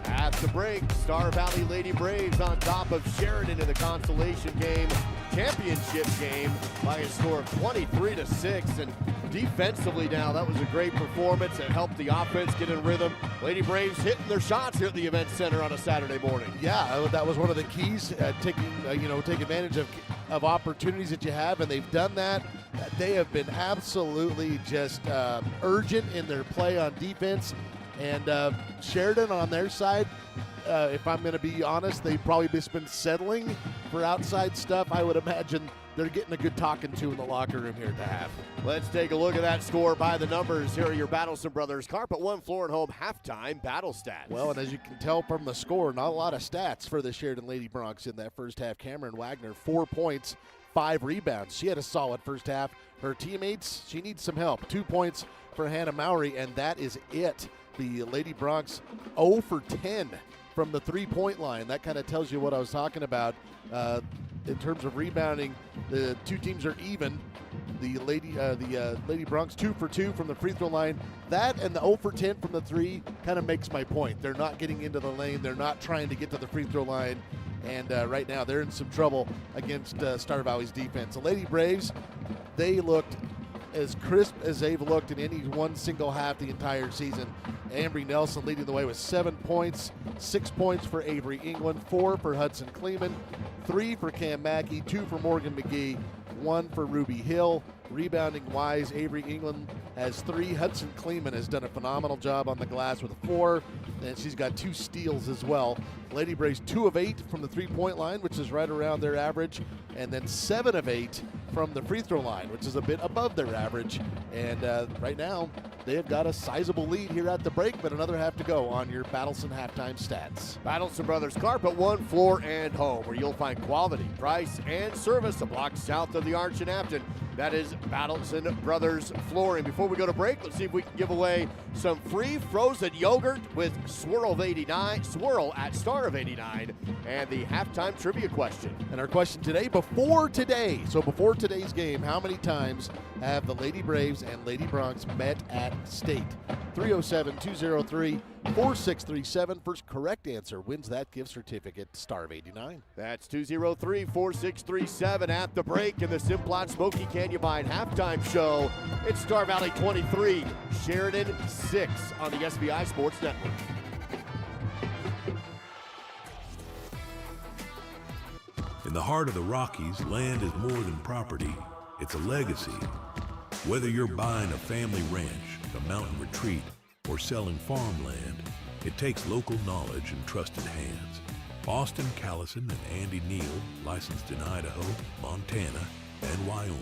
Speaker 2: At the break, Star Valley Lady Braves on top of Sheridan in the Consolation game, championship game, by a score of 23-6. And defensively now, that was a great performance. It helped the offense get in rhythm. Lady Braves hitting their shots here at the event center on a Saturday morning.
Speaker 16: Yeah, that was one of the keys, taking take advantage of opportunities that you have, and they've done that. They have been absolutely just urgent in their play on defense. And Sheridan on their side, if I'm going to be honest, they've probably just been settling for outside stuff. I would imagine they're getting a good talking to in the locker room here at the half.
Speaker 2: Let's take a look at that score by the numbers. Here are your Battleson Brothers Carpet One Floor and Home halftime battle stats.
Speaker 16: Well, and as you can tell from the score, not a lot of stats for the Sheridan Lady Broncs in that first half. Cameron Wagner, 4 points, 5 rebounds. She had a solid first half. Her teammates, she needs some help. 2 points for Hannah Mowry, and that is it. The Lady Broncs 0 for 10 from the three-point line. That kind of tells you what I was talking about. In terms of rebounding, the two teams are even. The Lady Broncs 2 for 2 from the free throw line. That and the 0 for 10 from the three kind of makes my point. They're not getting into the lane. They're not trying to get to the free throw line. and right now they're in some trouble against Star Valley's defense. The Lady Braves, they looked as crisp as they've looked in any one single half the entire season. Ambry Nelson leading the way with 7 points, 6 points for Avery England, 4 for Hudson Kleeman, 3 for Cam Mackey, 2 for Morgan McGee, 1 for Ruby Hill. Rebounding wise, Avery England has 3. Hudson Kleeman has done a phenomenal job on the glass with 4, and she's got 2 steals as well. Lady Braves 2 of 8 from the 3-point line, which is right around their average, and then 7 of 8 from the free throw line, which is a bit above their average. And right now, they have got a sizable lead here at the break, but another half to go on your Battleson halftime stats.
Speaker 2: Battleson Brothers Carpet, 1 floor and home, where you'll find quality, price, and service a block south of the Arch in Afton. That is Battleson Brothers Flooring. Before we go to break, let's see if we can give away some free frozen yogurt with Swirl at Star of 89, and the halftime trivia question.
Speaker 16: And our question today, before today's game, how many times have the Lady Braves and Lady Bronx met at state? 307-203-4637. First correct answer wins that gift certificate, Star of 89.
Speaker 2: That's 203-4637 at the break in the Simplot Smoky Canyon Mine halftime show. It's Star Valley 23, Sheridan 6 on the SBI Sports Network.
Speaker 17: In the heart of the Rockies, land is more than property. It's a legacy. Whether you're buying a family ranch, a mountain retreat, or selling farmland, it takes local knowledge and trusted hands. Austin Callison and Andy Neal, licensed in Idaho, Montana, and Wyoming,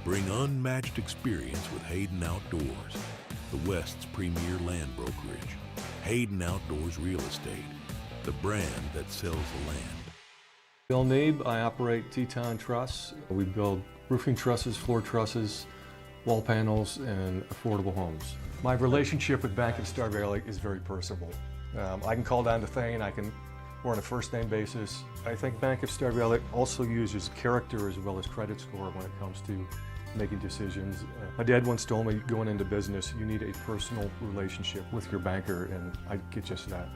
Speaker 17: bring unmatched experience with Hayden Outdoors, the West's premier land brokerage. Hayden Outdoors Real Estate, the brand that sells the land.
Speaker 18: Bill Neeb, I operate Teton Truss. We build roofing trusses, floor trusses, wall panels, and affordable homes. My relationship with Bank of Star Valley is very personable. I can call down to Thane, we're on a first name basis. I think Bank of Star Valley also uses character as well as credit score when it comes to making decisions. My dad once told me, going into business, you need a personal relationship with your banker, and I get just that.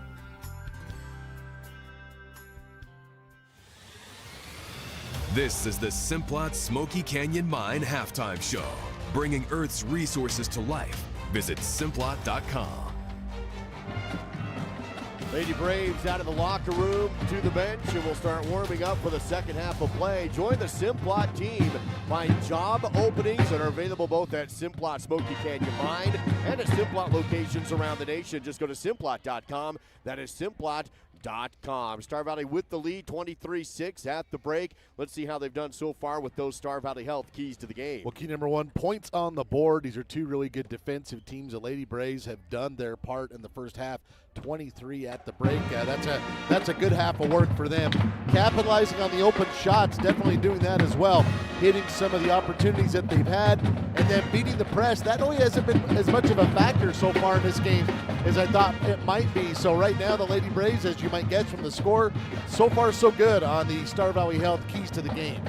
Speaker 11: This is the Simplot Smoky Canyon Mine halftime show, bringing Earth's resources to life. Visit Simplot.com.
Speaker 2: Lady Braves out of the locker room to the bench, and we'll start warming up for the second half of play. Join the Simplot team. Find job openings that are available both at Simplot Smoky Canyon Mine and at Simplot locations around the nation. Just go to Simplot.com. That is Simplot.com. Star Valley with the lead, 23-6 at the break. Let's see how they've done so far with those Star Valley Health keys to the game.
Speaker 16: Well, key number 1, points on the board. These are 2 really good defensive teams. The Lady Braves have done their part in the first half. 23 at the break. That's a good half of work for them. Capitalizing on the open shots, definitely doing that as well. Hitting some of the opportunities that they've had, and then beating the press. That really hasn't been as much of a factor so far in this game as I thought it might be. So right now, the Lady Braves, as you might guess from the score, so far so good on the Star Valley Health keys to the game.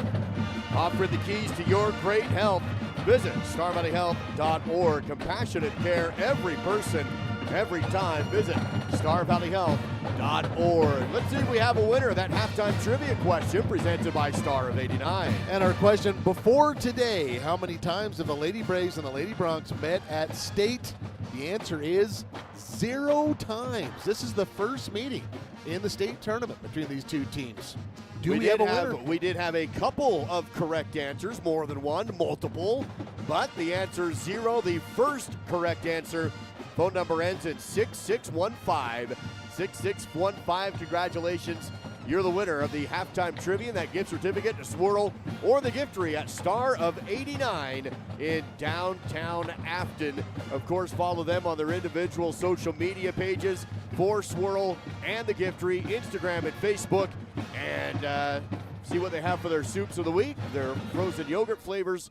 Speaker 2: Offering the keys to your great health. Visit StarValleyHealth.org. Compassionate care, every person, every time. Visit StarValleyHealth.org. Let's see if we have a winner of that halftime trivia question presented by Star of 89.
Speaker 16: And our question, before today, how many times have the Lady Braves and the Lady Bronx met at state? The answer is 0 times. This is the first meeting in the state tournament between these 2 teams. We
Speaker 2: did have a couple of correct answers, more than one, multiple, but the answer is 0. The first correct answer, phone number ends in 6615. 6615, congratulations. You're the winner of the halftime trivia, and that gift certificate to Swirl or the giftery at Star of 89 in downtown Afton. Of course, follow them on their individual social media pages for Swirl and the giftery, Instagram and Facebook, and see what they have for their soups of the week, their frozen yogurt flavors,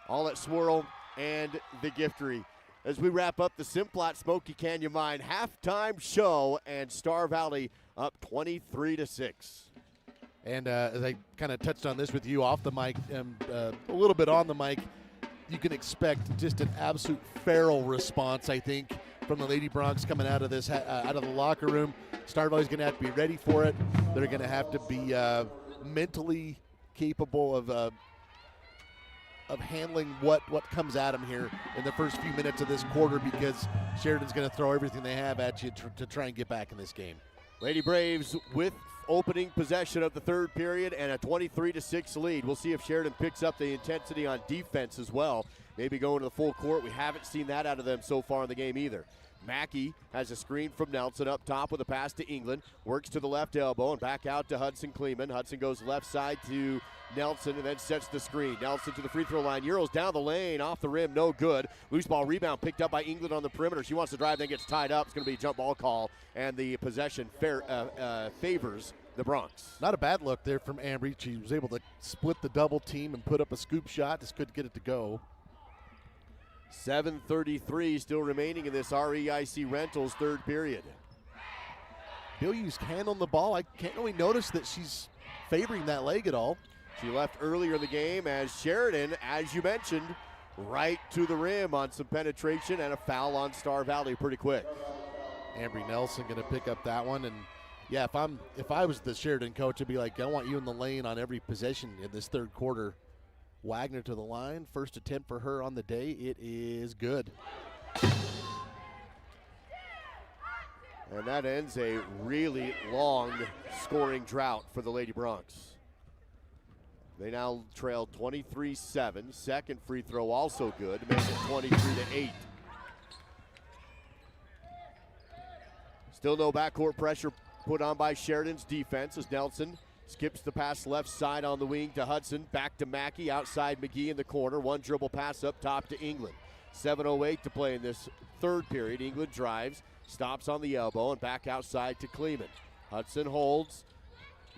Speaker 2: all at Swirl and the giftery. As we wrap up the Simplot Smoky Canyon Mine halftime show, and Star Valley up 23-6.
Speaker 16: And as I kind of touched on this with you off the mic and a little bit on the mic, you can expect just an absolute feral response, I think, from the Lady Broncs coming out of this out of the locker room. Star Valley's going to have to be ready for it. They're going to have to be mentally capable of handling what comes at them here in the first few minutes of this quarter, because Sheridan's going to throw everything they have at you to try and get back in this game.
Speaker 2: Lady Braves with opening possession of the third period and a 23-6 lead. We'll see if Sheridan picks up the intensity on defense as well. Maybe going to the full court. We haven't seen that out of them so far in the game either. Mackey has a screen from Nelson up top with a pass to England. Works to the left elbow and back out to Hudson Kleeman. Hudson goes left side to Nelson and then sets the screen. Nelson to the free throw line. Euros down the lane, off the rim, no good. Loose ball rebound picked up by England on the perimeter. She wants to drive, then gets tied up. It's going to be a jump ball call, and the possession favors the Broncs.
Speaker 16: Not a bad look there from Ambry. She was able to split the double team and put up a scoop shot. Just couldn't get it to go.
Speaker 2: 7:33 still remaining in this REIC Rentals third period.
Speaker 16: Bilyeu's handling the ball. I can't really notice that she's favoring that leg at all.
Speaker 2: She left earlier in the game as Sheridan, as you mentioned, right to the rim on some penetration and a foul on Star Valley pretty quick.
Speaker 16: Ambry Nelson going to pick up that one. And yeah, if I was the Sheridan coach, I'd be like, I want you in the lane on every possession in this third quarter. Wagner to the line. First attempt for her on the day. It is good.
Speaker 2: And that ends a really long scoring drought for the Lady Broncs. They now trail 23-7. Second free throw also good to make it 23-8. Still no backcourt pressure put on by Sheridan's defense as Nelson skips the pass left side on the wing to Hudson. Back to Mackey, outside McGee in the corner. One dribble pass up top to England. 7:08 to play in this third period. England drives, stops on the elbow, and back outside to Kleeman. Hudson holds,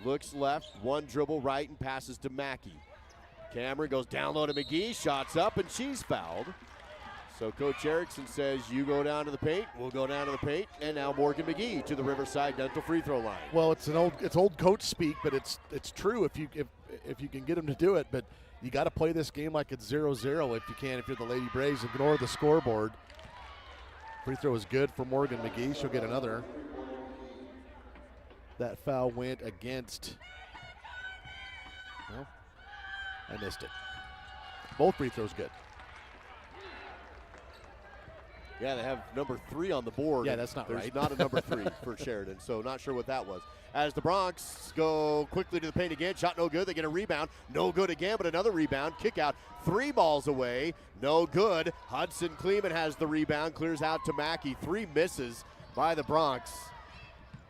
Speaker 2: looks left, one dribble right, and passes to Mackey. Cameron goes down low to McGee, shots up, and she's fouled. So Coach Erickson says, you go down to the paint, we'll go down to the paint, and now Morgan McGee to the Riverside Dental free throw line.
Speaker 16: Well, it's old coach speak, but it's true if you can get them to do it. But you got to play this game like it's 0-0 if you can. If you're the Lady Braves, ignore the scoreboard. Free throw is good for Morgan McGee. She'll get another. That foul went against. Well, I missed it. Both free throws good.
Speaker 2: Yeah, they have number 3 on the board.
Speaker 16: Yeah, that's not
Speaker 2: There's
Speaker 16: right.
Speaker 2: not a number 3 for Sheridan, so not sure what that was. As the Broncs go quickly to the paint again, shot no good. They get a rebound, no good again, but another rebound. Kick out, 3 balls away, no good. Hudson Kleeman has the rebound, clears out to Mackey. 3 misses by the Broncs.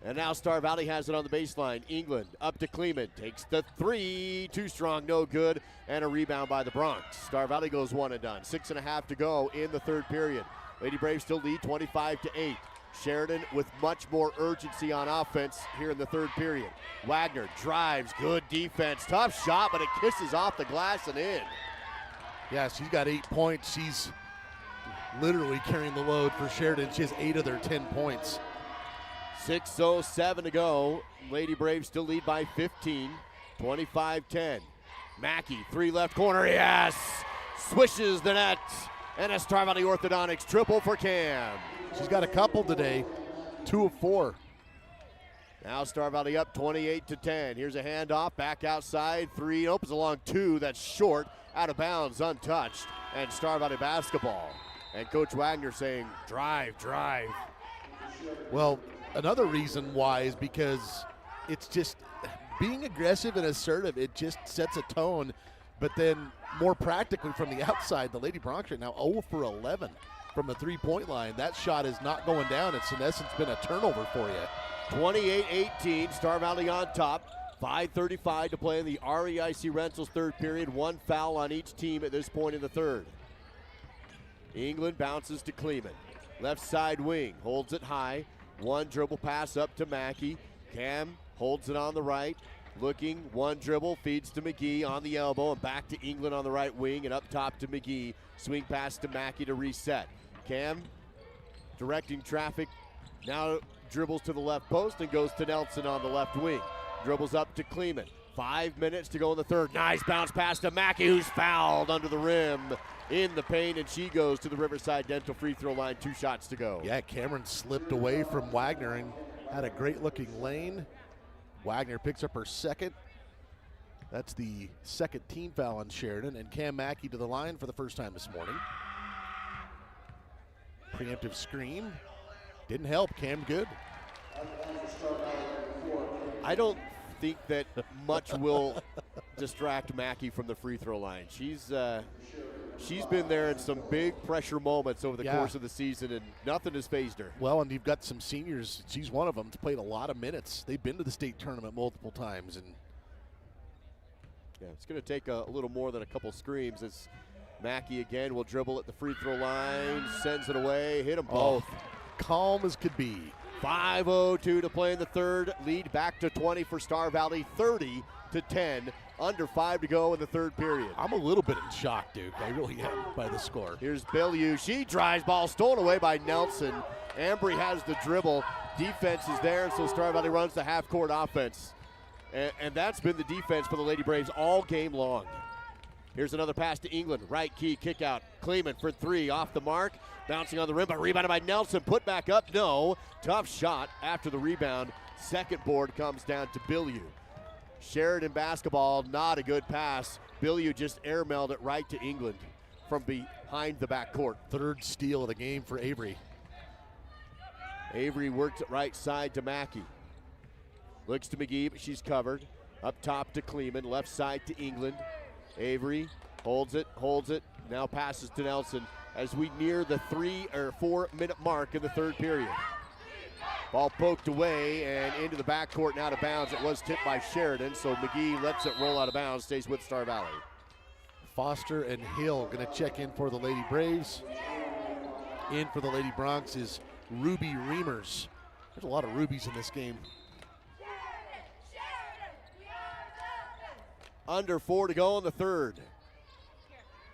Speaker 2: And now Star Valley has it on the baseline. England up to Kleeman, takes the 3, too strong, no good, and a rebound by the Broncs. Star Valley goes one and done. 6.5 to go in the third period. Lady Braves still lead 25-8. Sheridan with much more urgency on offense here in the third period. Wagner drives, good defense, tough shot, but it kisses off the glass and in.
Speaker 16: Yeah, she's got 8 points. She's literally carrying the load for Sheridan. She has 8 of their 10 points.
Speaker 2: 6:07 to go. Lady Braves still lead by 15, 25-10. Mackey, 3 left corner, yes! Swishes the net. And a Star Valley Orthodontics triple for Cam.
Speaker 16: She's got a couple today, 2 of 4.
Speaker 2: Now Star Valley up 28-10. Here's a handoff, back outside, 3, opens along 2, that's short, out of bounds, untouched, and Star Valley basketball. And Coach Wagner saying, drive, drive.
Speaker 16: Well, another reason why is because it's just being aggressive and assertive, it just sets a tone. But then more practically from the outside, the Lady Broncs right now 0 for 11 from the three-point line. That shot is not going down. It's in essence been a turnover for you.
Speaker 2: 28-18, Star Valley on top. 5:35 to play in the REIC Rentals third period. 1 foul on each team at this point in the third. England bounces to Kleeman. Left side wing, holds it high. 1 dribble pass up to Mackey. Cam holds it on the right. Looking, 1 dribble, feeds to McGee on the elbow, and back to England on the right wing, and up top to McGee. Swing pass to Mackey to reset. Cam directing traffic, now dribbles to the left post and goes to Nelson on the left wing. Dribbles up to Kleeman. 5 minutes to go in the third. Nice bounce pass to Mackey, who's fouled under the rim in the paint, and she goes to the Riverside Dental free throw line. 2 shots to go.
Speaker 16: Yeah, Cameron slipped away from Wagner and had a great-looking lane. Wagner picks up her second. That's the second team foul on Sheridan, and Cam Mackey to the line for the first time this morning. Preemptive screen. Didn't help. Cam good.
Speaker 2: I don't think that much will distract Mackey from the free throw line. She's been there in some big pressure moments over the course of the season, and nothing has fazed her.
Speaker 16: Well, and you've got some seniors. She's one of them. That's played a lot of minutes. They've been to the state tournament multiple times, and
Speaker 2: yeah, it's going to take a little more than a couple screams as Mackey again will dribble at the free throw line, sends it away, hit them both.
Speaker 16: Calm as could be.
Speaker 2: 5:02 to play in the third. Lead back to 20 for Star Valley, 30-10. Under 5 to go in the third period.
Speaker 16: I'm a little bit in shock, Duke. I really am by the score.
Speaker 2: Here's Bellew. She drives, ball stolen away by Nelson. Ambry has the dribble. Defense is there, and so Star Valley runs the half-court offense. And that's been the defense for the Lady Braves all game long. Here's another pass to England. Right key, kick out. Kleeman for 3, off the mark. Bouncing on the rim, but rebounded by Nelson. Put back up, no. Tough shot after the rebound. Second board comes down to Bellew. Sheridan basketball, not a good pass. Bellew just airmailed it right to England from behind the backcourt.
Speaker 16: Third steal of the game for Avery.
Speaker 2: Avery worked it right side to Mackey. Looks to McGee, but she's covered. Up top to Kleeman, left side to England. Avery holds it, now passes to Nelson as we near the 3 or 4 minute mark in the third period. Ball poked away and into the backcourt and out of bounds. It was tipped by Sheridan, so McGee lets it roll out of bounds, stays with Star Valley.
Speaker 16: Foster and Hill going to check in for the Lady Braves. In for the Lady Bronx is Ruby Reimers. There's a lot of rubies in this game.
Speaker 2: Under 4 to go in the third.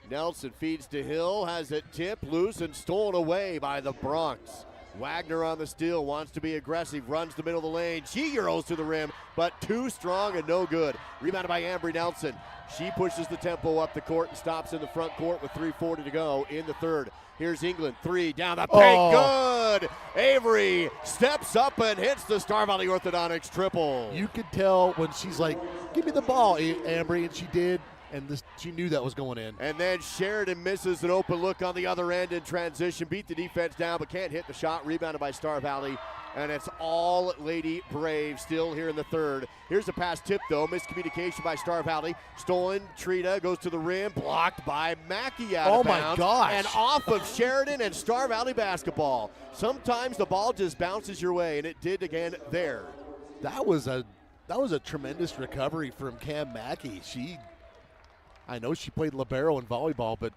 Speaker 2: Nelson feeds to Hill, has it tipped loose and stolen away by the Bronx. Wagner on the steal, wants to be aggressive, runs the middle of the lane. She Euros to the rim, but too strong and no good. Rebounded by Ambry Nelson. She pushes the tempo up the court and stops in the front court with 3:40 to go in the third. Here's England, 3, down the paint, good! Avery steps up and hits the Star Valley Orthodontics triple.
Speaker 16: You could tell when she's like, give me the ball, Ambry, and she did. And she knew that was going in.
Speaker 2: And then Sheridan misses an open look on the other end in transition. Beat the defense down, but can't hit the shot. Rebounded by Star Valley. And it's all Lady Braves still here in the third. Here's a pass tip, though. Miscommunication by Star Valley. Stolen. Trina goes to the rim. Blocked by Mackey out of bounds.
Speaker 16: Oh, my gosh.
Speaker 2: And off of Sheridan and Star Valley basketball. Sometimes the ball just bounces your way, and it did again there.
Speaker 16: That was a tremendous recovery from Cam Mackey. I know she played libero in volleyball, but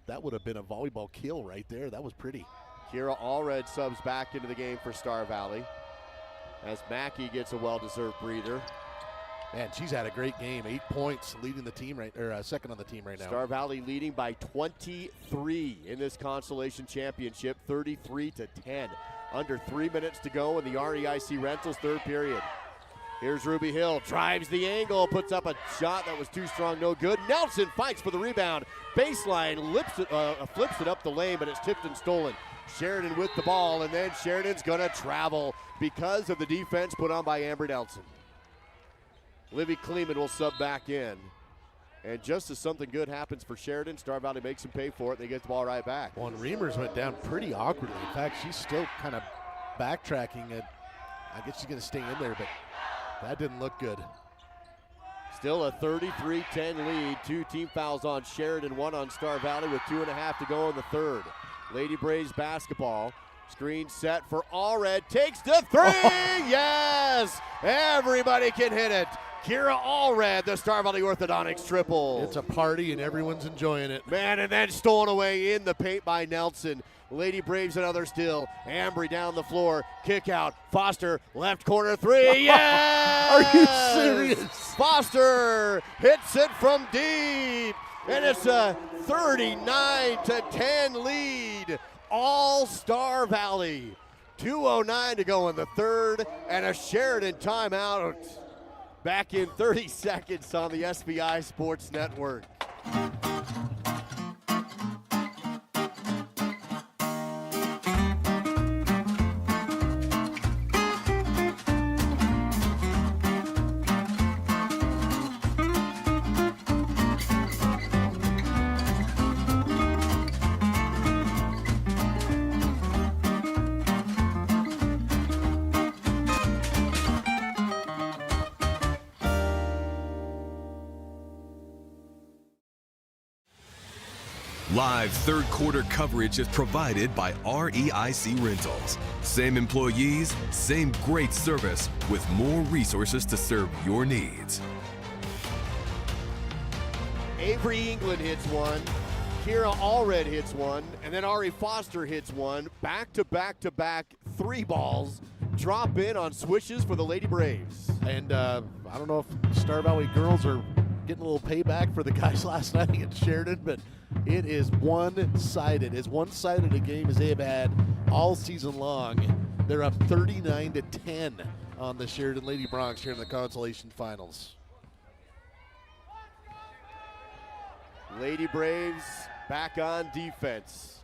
Speaker 16: that would have been a volleyball kill right there. That was pretty.
Speaker 2: Kira Allred subs back into the game for Star Valley as Mackey gets a well-deserved breather.
Speaker 16: Man, she's had a great game. 8 points, leading the team second on the team right now.
Speaker 2: Star Valley leading by 23 in this Consolation Championship, 33-10. Under 3 minutes to go in the REIC Rentals third period. Here's Ruby Hill, drives the angle, puts up a shot that was too strong, no good. Nelson fights for the rebound. Baseline, flips it up the lane, but it's tipped and stolen. Sheridan with the ball, and then Sheridan's going to travel because of the defense put on by Ambry Nelson. Livy Kleeman will sub back in. And just as something good happens for Sheridan, Star Valley makes him pay for it. They get the ball right back.
Speaker 16: Well, and Reimers went down pretty awkwardly. In fact, she's still kind of backtracking. I guess she's going to stay in there, but that didn't look good.
Speaker 2: Still a 33-10 lead. 2 team fouls on Sheridan, 1 on Star Valley with 2.5 to go in the third. Lady Braves basketball. Screen set for Allred. Takes the 3. Yes! Everybody can hit it. Kira Allred, the Star Valley Orthodontics triple.
Speaker 16: It's a party and everyone's enjoying it.
Speaker 2: Man, and then stolen away in the paint by Nelson. Lady Braves another steal. Ambry down the floor. Kick out. Foster, left corner 3. Yes!
Speaker 16: Are you serious?
Speaker 2: Foster hits it from deep. And it's a 39-10 lead. All Star Valley. 2:09 to go in the third. And a Sheridan timeout. Back in 30 seconds on the SVI Sports Network.
Speaker 11: Live third quarter coverage is provided by REIC Rentals. Same employees, same great service, with more resources to serve your needs.
Speaker 2: Avery England hits one. Kira Allred hits one. And then Ari Foster hits one. Back-to-back-to-back 3 balls drop in on swishes for the Lady Braves.
Speaker 16: And I don't know if Star Valley girls are getting a little payback for the guys last night against Sheridan, but it is one-sided. As one-sided a game as they have had all season long. They're up 39-10 on the Sheridan Lady Broncs here in the Consolation Finals.
Speaker 2: Lady Braves back on defense.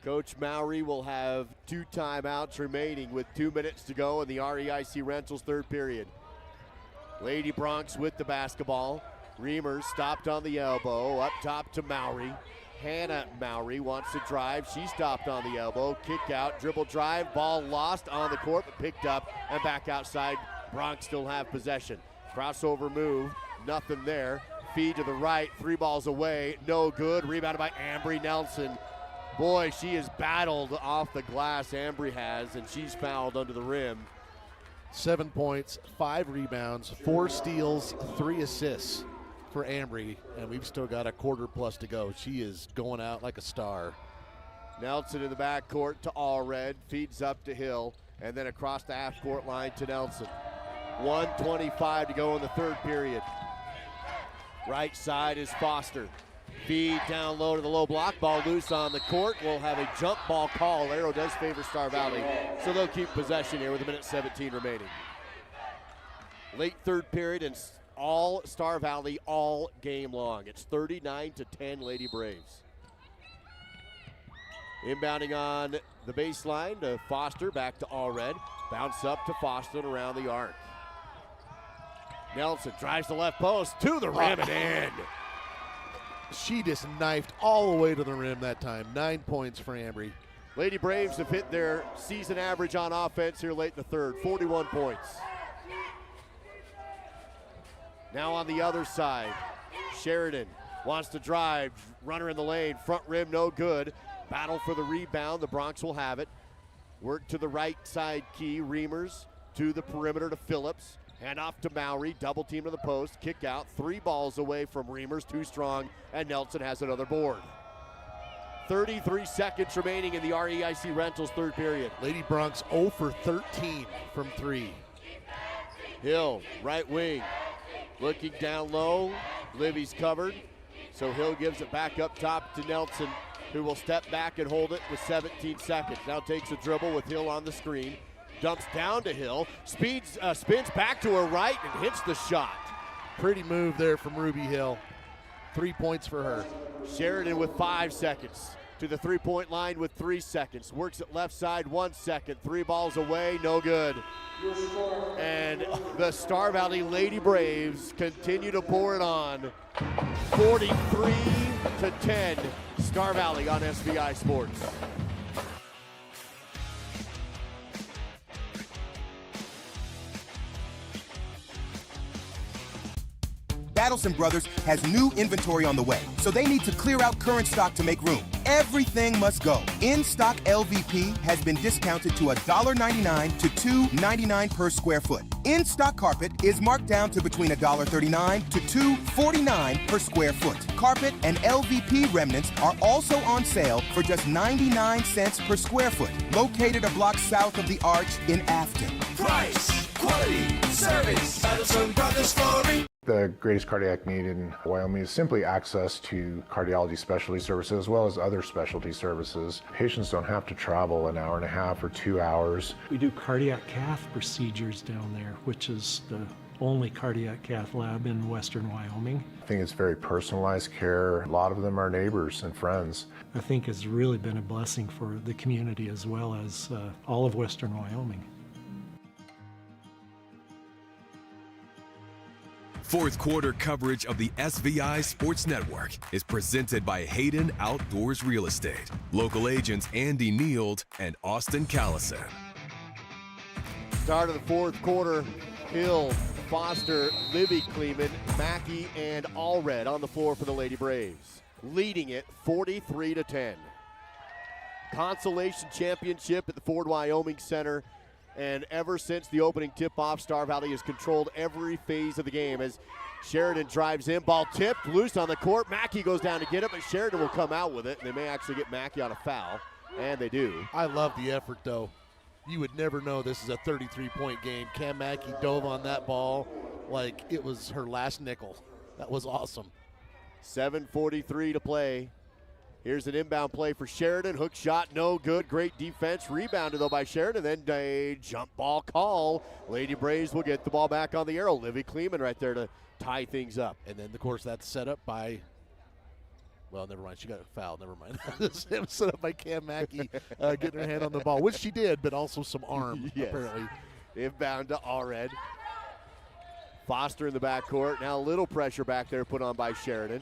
Speaker 2: Coach Mowry will have 2 timeouts remaining with 2 minutes to go in the REIC Rentals third period. Lady Broncs with the basketball. Reamers stopped on the elbow, up top to Mowry. Hannah Mowry wants to drive. She stopped on the elbow. Kick out, dribble drive, ball lost on the court, but picked up and back outside. Broncs still have possession. Crossover move, nothing there. Feed to the right, 3 balls away, no good. Rebounded by Ambry Nelson. Boy, she has battled off the glass, Ambry has, and she's fouled under the rim.
Speaker 16: 7 points, 5 rebounds, 4 steals, 3 assists for Ambry, and we've still got a quarter plus to go. She is going out like a star.
Speaker 2: Nelson in the backcourt to Allred, feeds up to Hill, and then across the half-court line to Nelson. 1:25 to go in the third period. Right side is Foster. Feed down low to the low block, ball loose on the court. We'll have a jump ball call. Arrow does favor Star Valley, so they'll keep possession here with 1:17 remaining. Late third period and all Star Valley all game long. It's 39-10 Lady Braves. Inbounding on the baseline to Foster, back to Allred. Bounce up to Foster and around the arc. Nelson drives the left post to the rim and in.
Speaker 16: She just knifed all the way to the rim that time. 9 points for Ambry.
Speaker 2: Lady Braves have hit their season average on offense here late in the third, 41 points. Now on the other side, Sheridan wants to drive, runner in the lane, front rim no good. Battle for the rebound, the Broncs will have it. Work to the right side key, Reamers to the perimeter to Phillips. Hand off to Mowry, double team to the post, kick out, 3 balls away from Reamers, too strong, and Nelson has another board. 33 seconds remaining in the REIC Rentals third period.
Speaker 16: Lady Broncs 0 for 13 from 3.
Speaker 2: Hill, right wing, looking down low, Livy's covered, so Hill gives it back up top to Nelson, who will step back and hold it with 17 seconds. Now takes a dribble with Hill on the screen. Dumps down to Hill, spins back to her right and hits the shot.
Speaker 16: Pretty move there from Ruby Hill. 3 points for her.
Speaker 2: Sheridan with 5 seconds to the 3-point line with 3 seconds. Works it left side, 1 second. 3 balls away, no good. And the Star Valley Lady Braves continue to pour it on. 43-10, Star Valley on SVI Sports.
Speaker 1: Battleson Brothers has new inventory on the way, so they need to clear out current stock to make room. Everything must go. In-stock LVP has been discounted to $1.99 to $2.99 per square foot. In-stock carpet is marked down to between $1.39 to $2.49 per square foot. Carpet and LVP remnants are also on sale for just 99 cents per square foot, located a block south of the Arch in Afton.
Speaker 19: Price, quality, service, Battleson Brothers Flooring.
Speaker 4: The greatest cardiac need in Wyoming is simply access to cardiology specialty services as well as other specialty services. Patients don't have to travel an hour and a half or 2 hours.
Speaker 23: We do cardiac cath procedures down there, which is the only cardiac cath lab in western Wyoming.
Speaker 4: I think it's very personalized care. A lot of them are neighbors and friends.
Speaker 23: I think it's really been a blessing for the community as well as all of western Wyoming.
Speaker 11: Fourth quarter coverage of the SVI Sports Network is presented by Hayden Outdoors Real Estate. Local agents Andy Neild and Austin Callison.
Speaker 2: Start of the fourth quarter, Hill, Foster, Livy Kleeman, Mackey, and Allred on the floor for the Lady Braves, leading it 43-10. Consolation championship at the Ford Wyoming Center. And ever since the opening tip-off, Star Valley has controlled every phase of the game as Sheridan drives in, ball tipped, loose on the court. Mackey goes down to get it, but Sheridan will come out with it, and they may actually get Mackey on a foul, and they do.
Speaker 16: I love the effort, though. You would never know this is a 33-point game. Cam Mackey dove on that ball like it was her last nickel. That was awesome.
Speaker 2: 7:43 to play. Here's an inbound play for Sheridan. Hook shot, no good. Great defense. Rebounded, though, by Sheridan. Then a jump ball call. Lady Braves will get the ball back on the arrow. Livy Kleeman right there to tie things up.
Speaker 16: And then, of course, that's set up by, well, never mind. She got fouled. Never mind. Set up by Cam Mackey getting her hand on the ball, which she did, but also some arm,
Speaker 2: yes.
Speaker 16: Apparently.
Speaker 2: Inbound to Allred. Foster in the backcourt. Now a little pressure back there put on by Sheridan.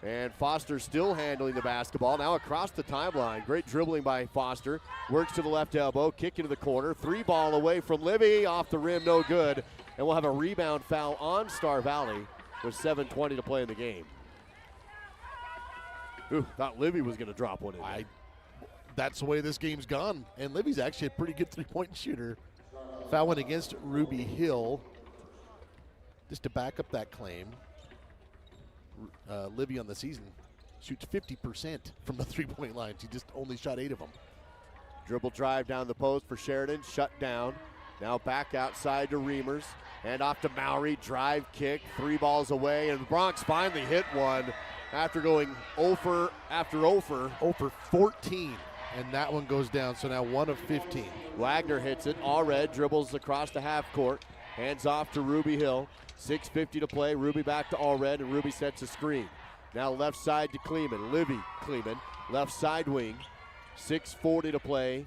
Speaker 2: And Foster still handling the basketball. Now across the timeline. Great dribbling by Foster. Works to the left elbow. Kick into the corner. 3-ball away from Livy. Off the rim, no good. And we'll have a rebound foul on Star Valley with 7:20 to play in the game. Ooh, thought Livy was going to drop one in.
Speaker 16: That's the way this game's gone. And Livy's actually a pretty good three-point shooter. Foul went against Ruby Hill. Just to back up that claim. Livy on the season shoots 50% from the three-point line. She just only shot 8 of them.
Speaker 2: Dribble drive down the post for Sheridan, shut down. Now back outside to Reimers, and off to Mowry, drive kick, 3 balls away, and the Bronx finally hit one after going 0 for
Speaker 16: 14, and that one goes down, so now 1 of 15.
Speaker 2: Wagner hits it, Allred dribbles across the half court, hands off to Ruby Hill. 6:50 to play. Ruby back to Allred, and Ruby sets a screen. Now left side to Kleeman. Livy Kleeman, left side wing. 6:40 to play,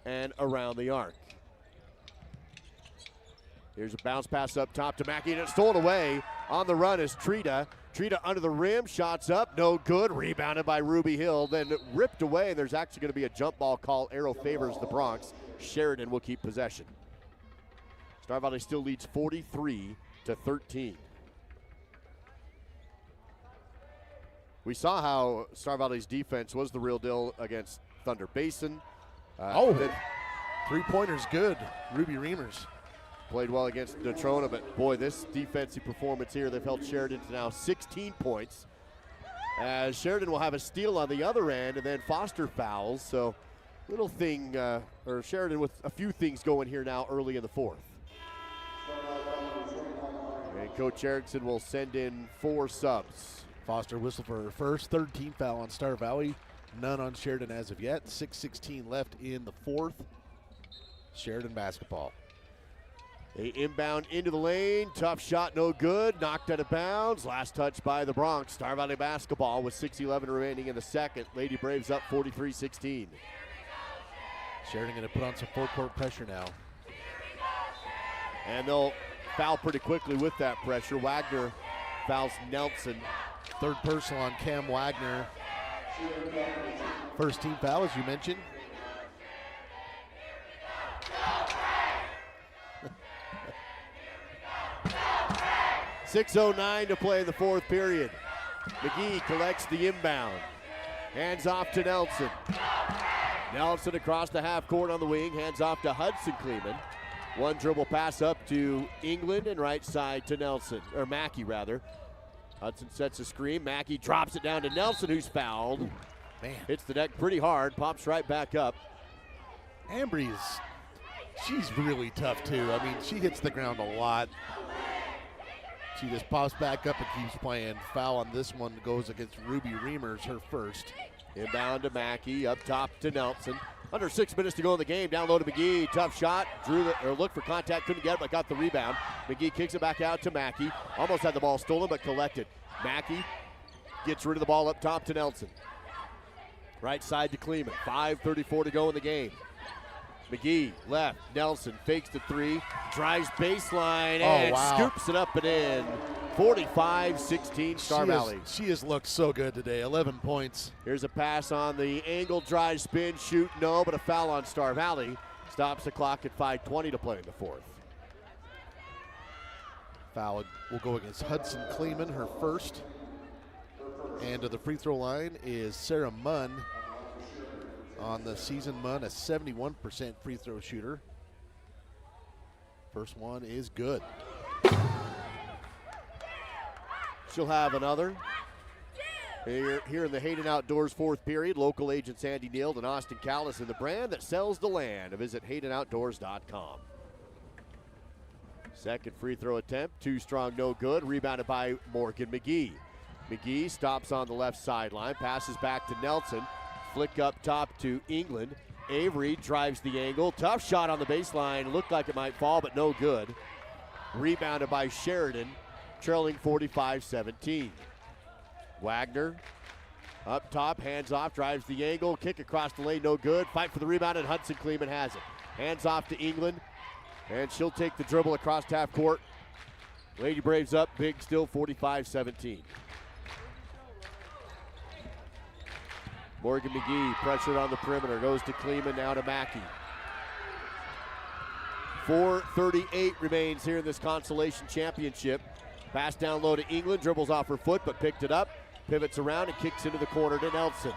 Speaker 2: and around the arc. Here's a bounce pass up top to Mackey, and it's stolen away. On the run is Trita. Trita under the rim, shots up, no good. Rebounded by Ruby Hill, then ripped away, and there's actually going to be a jump ball call. Arrow favors the Bronx. Sheridan will keep possession. Star Valley still leads 43-13. We saw how Star Valley's defense was the real deal against Thunder Basin.
Speaker 16: Three-pointer's good. Ruby Reimers
Speaker 2: played well against Natrona, but boy, this defensive performance here, they've held Sheridan to now 16 points. As Sheridan will have a steal on the other end, and then Foster fouls. So little thing, or Sheridan with a few things going here now early in the fourth. And Coach Erickson will send in 4 subs.
Speaker 16: Foster whistled for her first, 13 foul on Star Valley. None on Sheridan as of yet. 6:16 left in the fourth. Sheridan basketball.
Speaker 2: They inbound into the lane. Tough shot, no good. Knocked out of bounds. Last touch by the Bronx. Star Valley basketball with 6:11 remaining in the second. Lady Braves up 43-16.
Speaker 16: Sheridan going to put on some full court pressure now.
Speaker 2: And they'll foul pretty quickly with that pressure. Wagner fouls Nelson.
Speaker 16: Third personal on Cam Wagner. First team foul, as you mentioned.
Speaker 2: .609 to play in the fourth period. McGee collects the inbound. Hands off to Nelson. Nelson across the half court on the wing. Hands off to Hudson Kleeman. One dribble pass up to England and right side to Nelson, or Mackey rather. Hudson sets a screen. Mackey drops it down to Nelson, who's fouled.
Speaker 16: Man.
Speaker 2: Hits the deck pretty hard, pops right back up.
Speaker 16: Ambry's, she's really tough too. I mean, she hits the ground a lot. She just pops back up and keeps playing. Foul on this one goes against Ruby Reimers, her first.
Speaker 2: Inbound to Mackey, up top to Nelson. Under 6 minutes to go in the game. Down low to McGee, tough shot. Looked for contact, couldn't get it, but got the rebound. McGee kicks it back out to Mackey. Almost had the ball stolen, but collected. Mackey gets rid of the ball up top to Nelson. Right side to Kleeman. 5:34 to go in the game. McGee left. Nelson fakes the three. Drives baseline and scoops it up and in. 45-16 Star Valley.
Speaker 16: She has looked so good today. 11 points.
Speaker 2: Here's a pass on the angle, drive, spin, shoot, no, but a foul on Star Valley. Stops the clock at 5:20 to play in the fourth.
Speaker 16: Foul will go against Hudson Kleeman, her first. And to the free throw line is Sarah Munn. On the season, Munn, a 71% free throw shooter. First one is good.
Speaker 2: She'll have another. Here in the Hayden Outdoors fourth period, local agents Andy Neild and Austin Callis in the brand that sells the land. Visit HaydenOutdoors.com. Second free throw attempt, too strong, no good. Rebounded by Morgan McGee. McGee stops on the left sideline, passes back to Nelson. Flick up top to England. Avery drives the angle. Tough shot on the baseline. Looked like it might fall, but no good. Rebounded by Sheridan, trailing 45-17. Wagner up top, hands off, drives the angle. Kick across the lane, no good. Fight for the rebound, and Hudson Kleeman has it. Hands off to England, and she'll take the dribble across half court. Lady Braves up big still, 45-17. Morgan McGee pressured on the perimeter, goes to Kleeman, now to Mackey. 4:38 remains here in this Consolation Championship. Pass down low to England, dribbles off her foot, but picked it up, pivots around and kicks into the corner to Nelson.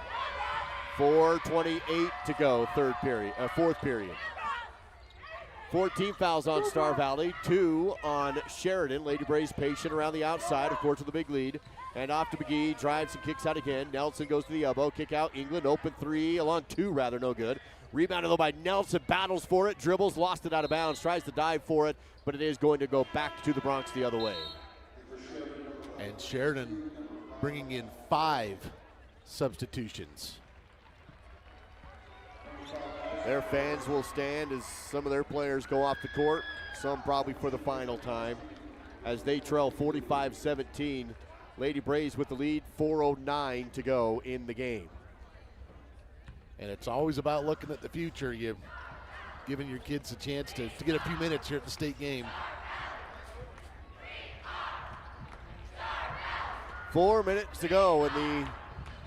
Speaker 2: 4:28 to go, fourth period. 14 fouls on Star Valley, 2 on Sheridan. Lady Braves patient around the outside, of course, with a big lead. And off to McGee, drives and kicks out again. Nelson goes to the elbow, kick out. England, open three, along two rather, no good. Rebounded though by Nelson, battles for it, dribbles, lost it out of bounds, tries to dive for it, but it is going to go back to the Bronx the other way.
Speaker 16: And Sheridan bringing in 5 substitutions.
Speaker 2: Their fans will stand as some of their players go off the court, some probably for the final time, as they trail 45-17. Lady Braves with the lead, 4:09 to go in the game.
Speaker 16: And it's always about looking at the future. You've given your kids a chance to get a few minutes here at the state game.
Speaker 2: 4 minutes to go in the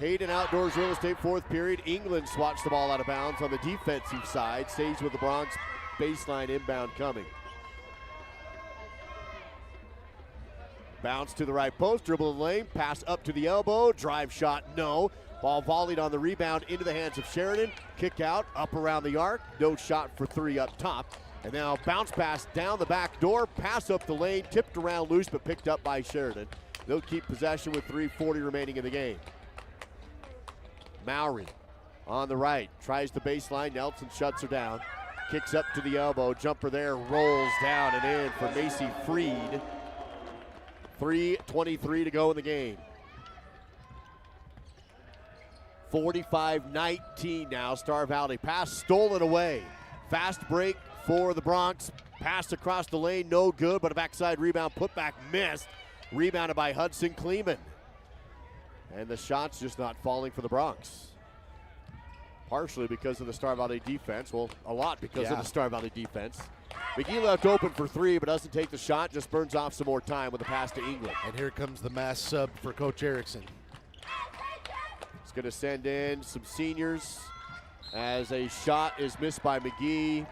Speaker 2: Hayden Outdoors Real Estate fourth period. England swats the ball out of bounds on the defensive side, stays with the Bronx, baseline inbound coming. Bounce to the right post, dribble in the lane, pass up to the elbow, drive shot, no. Ball volleyed on the rebound into the hands of Sheridan. Kick out, up around the arc, no shot for 3 up top. And now bounce pass down the back door, pass up the lane, tipped around loose but picked up by Sheridan. They'll keep possession with 3:40 remaining in the game. Mowry on the right, tries the baseline, Nelson shuts her down. Kicks up to the elbow, jumper there, rolls down and in for Macy Freed. 3:23 to go in the game. 45-19 now, Star Valley. Pass stolen away. Fast break for the Bronx. Pass across the lane, no good, but a backside rebound, put back, missed. Rebounded by Hudson Kleeman. And the shot's just not falling for the Bronx. Partially because of the Star Valley defense. Well, a lot because of the Star Valley defense. McGee left open for 3, but doesn't take the shot, just burns off some more time with a pass to England.
Speaker 16: And here comes the mass sub for Coach Erickson.
Speaker 2: He's going to send in some seniors as a shot is missed by McGee.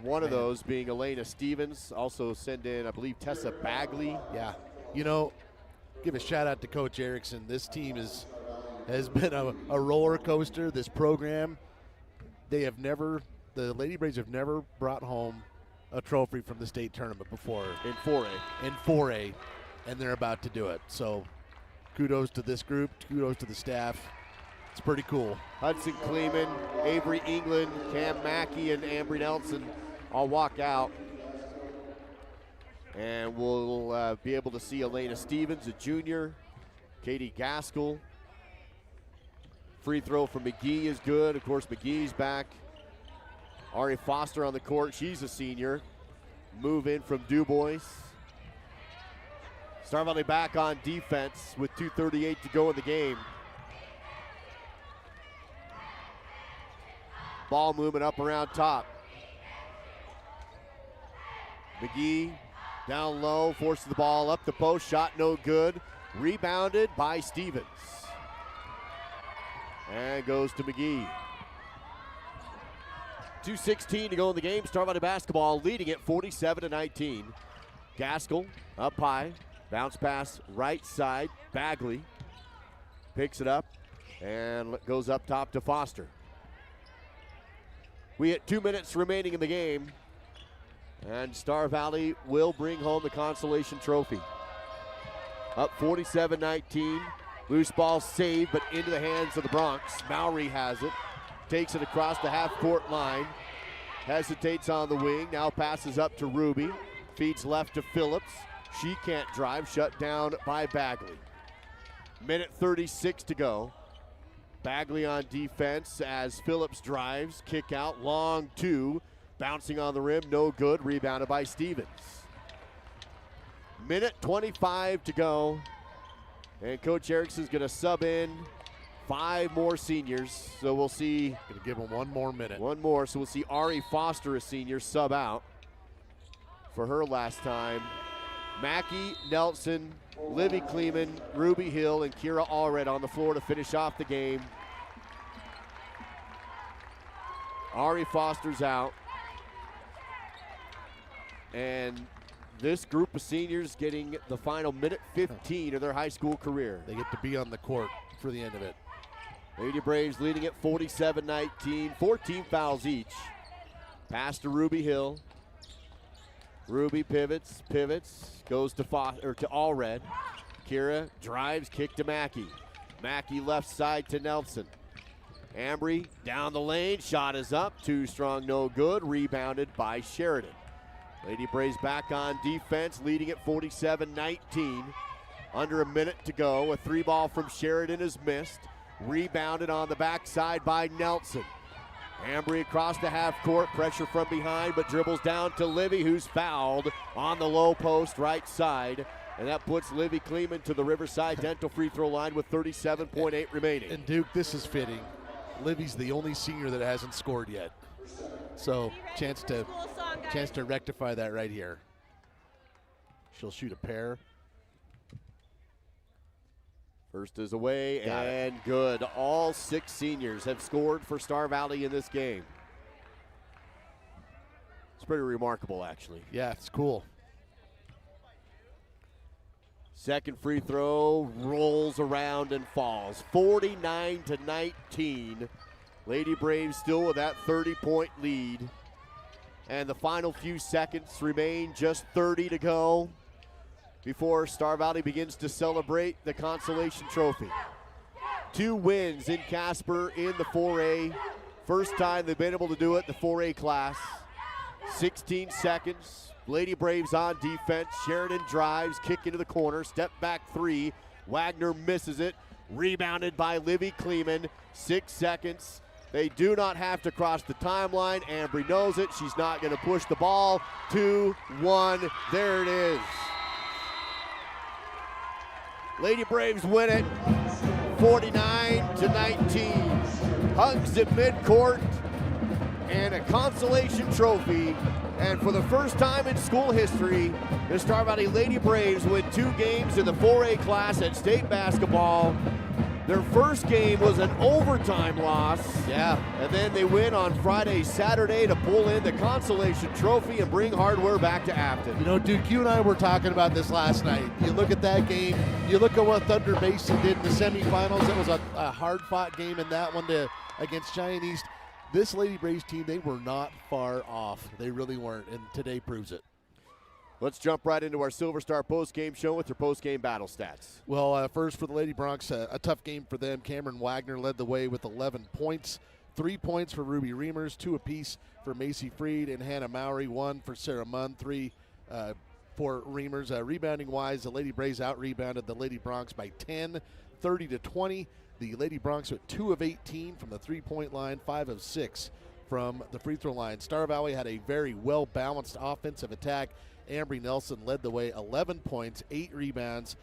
Speaker 2: One of those being Elena Stevens. Also send in, I believe, Tessa Bagley.
Speaker 16: Yeah. You know, give a shout out to Coach Erickson. This team has been a roller coaster. This program, the Lady Braves have never brought home a trophy from the state tournament before.
Speaker 2: In 4A.
Speaker 16: In 4A, and they're about to do it. So kudos to this group, kudos to the staff. It's pretty cool.
Speaker 2: Hudson Kleeman, Avery England, Cam Mackey, and Ambry Nelson all walk out. And we'll be able to see Elena Stevens, a junior, Katie Gaskell. Free throw from McGee is good. Of course, McGee's back. Ari Foster on the court. She's a senior. move in from Dubois. Star Valley back on defense with 2:38 to go in the game. Ball movement up around top. McGee down low, forces the ball up the post, shot no good. Rebounded by Stevens. And goes to McGee. 2:16 to go in the game. Star Valley basketball leading it 47-19. Gaskell up high. Bounce pass right side. Bagley picks it up and goes up top to Foster. We hit 2 minutes remaining in the game. And Star Valley will bring home the consolation trophy. Up 47-19. Loose ball saved, but into the hands of the Bronx. Mowry has it. Takes it across the half-court line. Hesitates on the wing. Now passes up to Ruby. Feeds left to Phillips. She can't drive. Shut down by Bagley. Minute 36 to go. Bagley on defense as Phillips drives. Kick out. Long two. Bouncing on the rim. No good. Rebounded by Stevens. Minute 25 to go. And Coach Erickson's going to sub in 5 more seniors. So we'll see.
Speaker 16: Going to give him 1 more minute.
Speaker 2: 1 more. So we'll see Ari Foster, a senior, sub out for her last time. Mackey, Nelson, Livy Kleeman, Ruby Hill, and Kira Allred on the floor to finish off the game. Ari Foster's out. And this group of seniors getting the final minute 15 of their high school career.
Speaker 16: They get to be on the court for the end of it.
Speaker 2: Lady Braves leading at 47-19, 14 fouls each. Pass to Ruby Hill. Ruby pivots, goes to Allred. Kira drives, kick to Mackey. Mackey left side to Nelson. Ambry down the lane, shot is up, too strong, no good. Rebounded by Sheridan. Lady Braves back on defense, leading at 47-19. Under a minute to go. A 3-ball from Sheridan is missed. Rebounded on the backside by Nelson. Ambry across the half court, pressure from behind, but dribbles down to Livy, who's fouled on the low post right side. And that puts Livy Kleeman to the Riverside Dental free throw line with 37.8 remaining.
Speaker 16: And Duke, this is fitting. Livy's the only senior that hasn't scored yet. So chance to rectify that right here. She'll shoot a pair.
Speaker 2: First is away and good. All 6 seniors have scored for Star Valley in this game. It's pretty remarkable, actually.
Speaker 16: Yeah, it's cool.
Speaker 2: Second free throw rolls around and falls. 49-19. Lady Braves still with that 30-point lead. And the final few seconds remain, just 30 to go before Star Valley begins to celebrate the consolation trophy. 2 wins in Casper in the 4A. First time they've been able to do it, the 4A class. 16 seconds. Lady Braves on defense. Sheridan drives, kick into the corner, step back 3. Wagner misses it. Rebounded by Livy Kleeman. 6 seconds. They do not have to cross the timeline. Ambry knows it. She's not going to push the ball. 2-1. There it is. Lady Braves win it 49-19. Hugs at midcourt and a consolation trophy. And for the first time in school history, the Star Valley Lady Braves win 2 games in the 4A class at state basketball. Their first game was an overtime loss.
Speaker 16: Yeah.
Speaker 2: And then they win on Friday, Saturday to pull in the consolation trophy and bring hardware back to Afton.
Speaker 16: You know, Duke, you and I were talking about this last night. You look at that game, you look at what Thunder Basin did in the semifinals. It was a hard-fought game in that one against Cheyenne East. This Lady Braves team, they were not far off. They really weren't, and today proves it.
Speaker 2: Let's jump right into our Silver Star post-game show with your post-game battle stats.
Speaker 16: Well, first for the Lady Bronx, a tough game for them. Cameron Wagner led the way with 11 points. 3 points for Ruby Reimers, 2 apiece for Macy Freed and Hannah Mowry, 1 for Sarah Munn, 3 for Reimers. Rebounding-wise, the Lady Braves out-rebounded the Lady Bronx by 10, 30-20. The Lady Bronx with 2 of 18 from the 3-point line, 5 of 6 from the free throw line. Star Valley had a very well-balanced offensive attack. Ambry Nelson led the way, 11 points, 8 rebounds,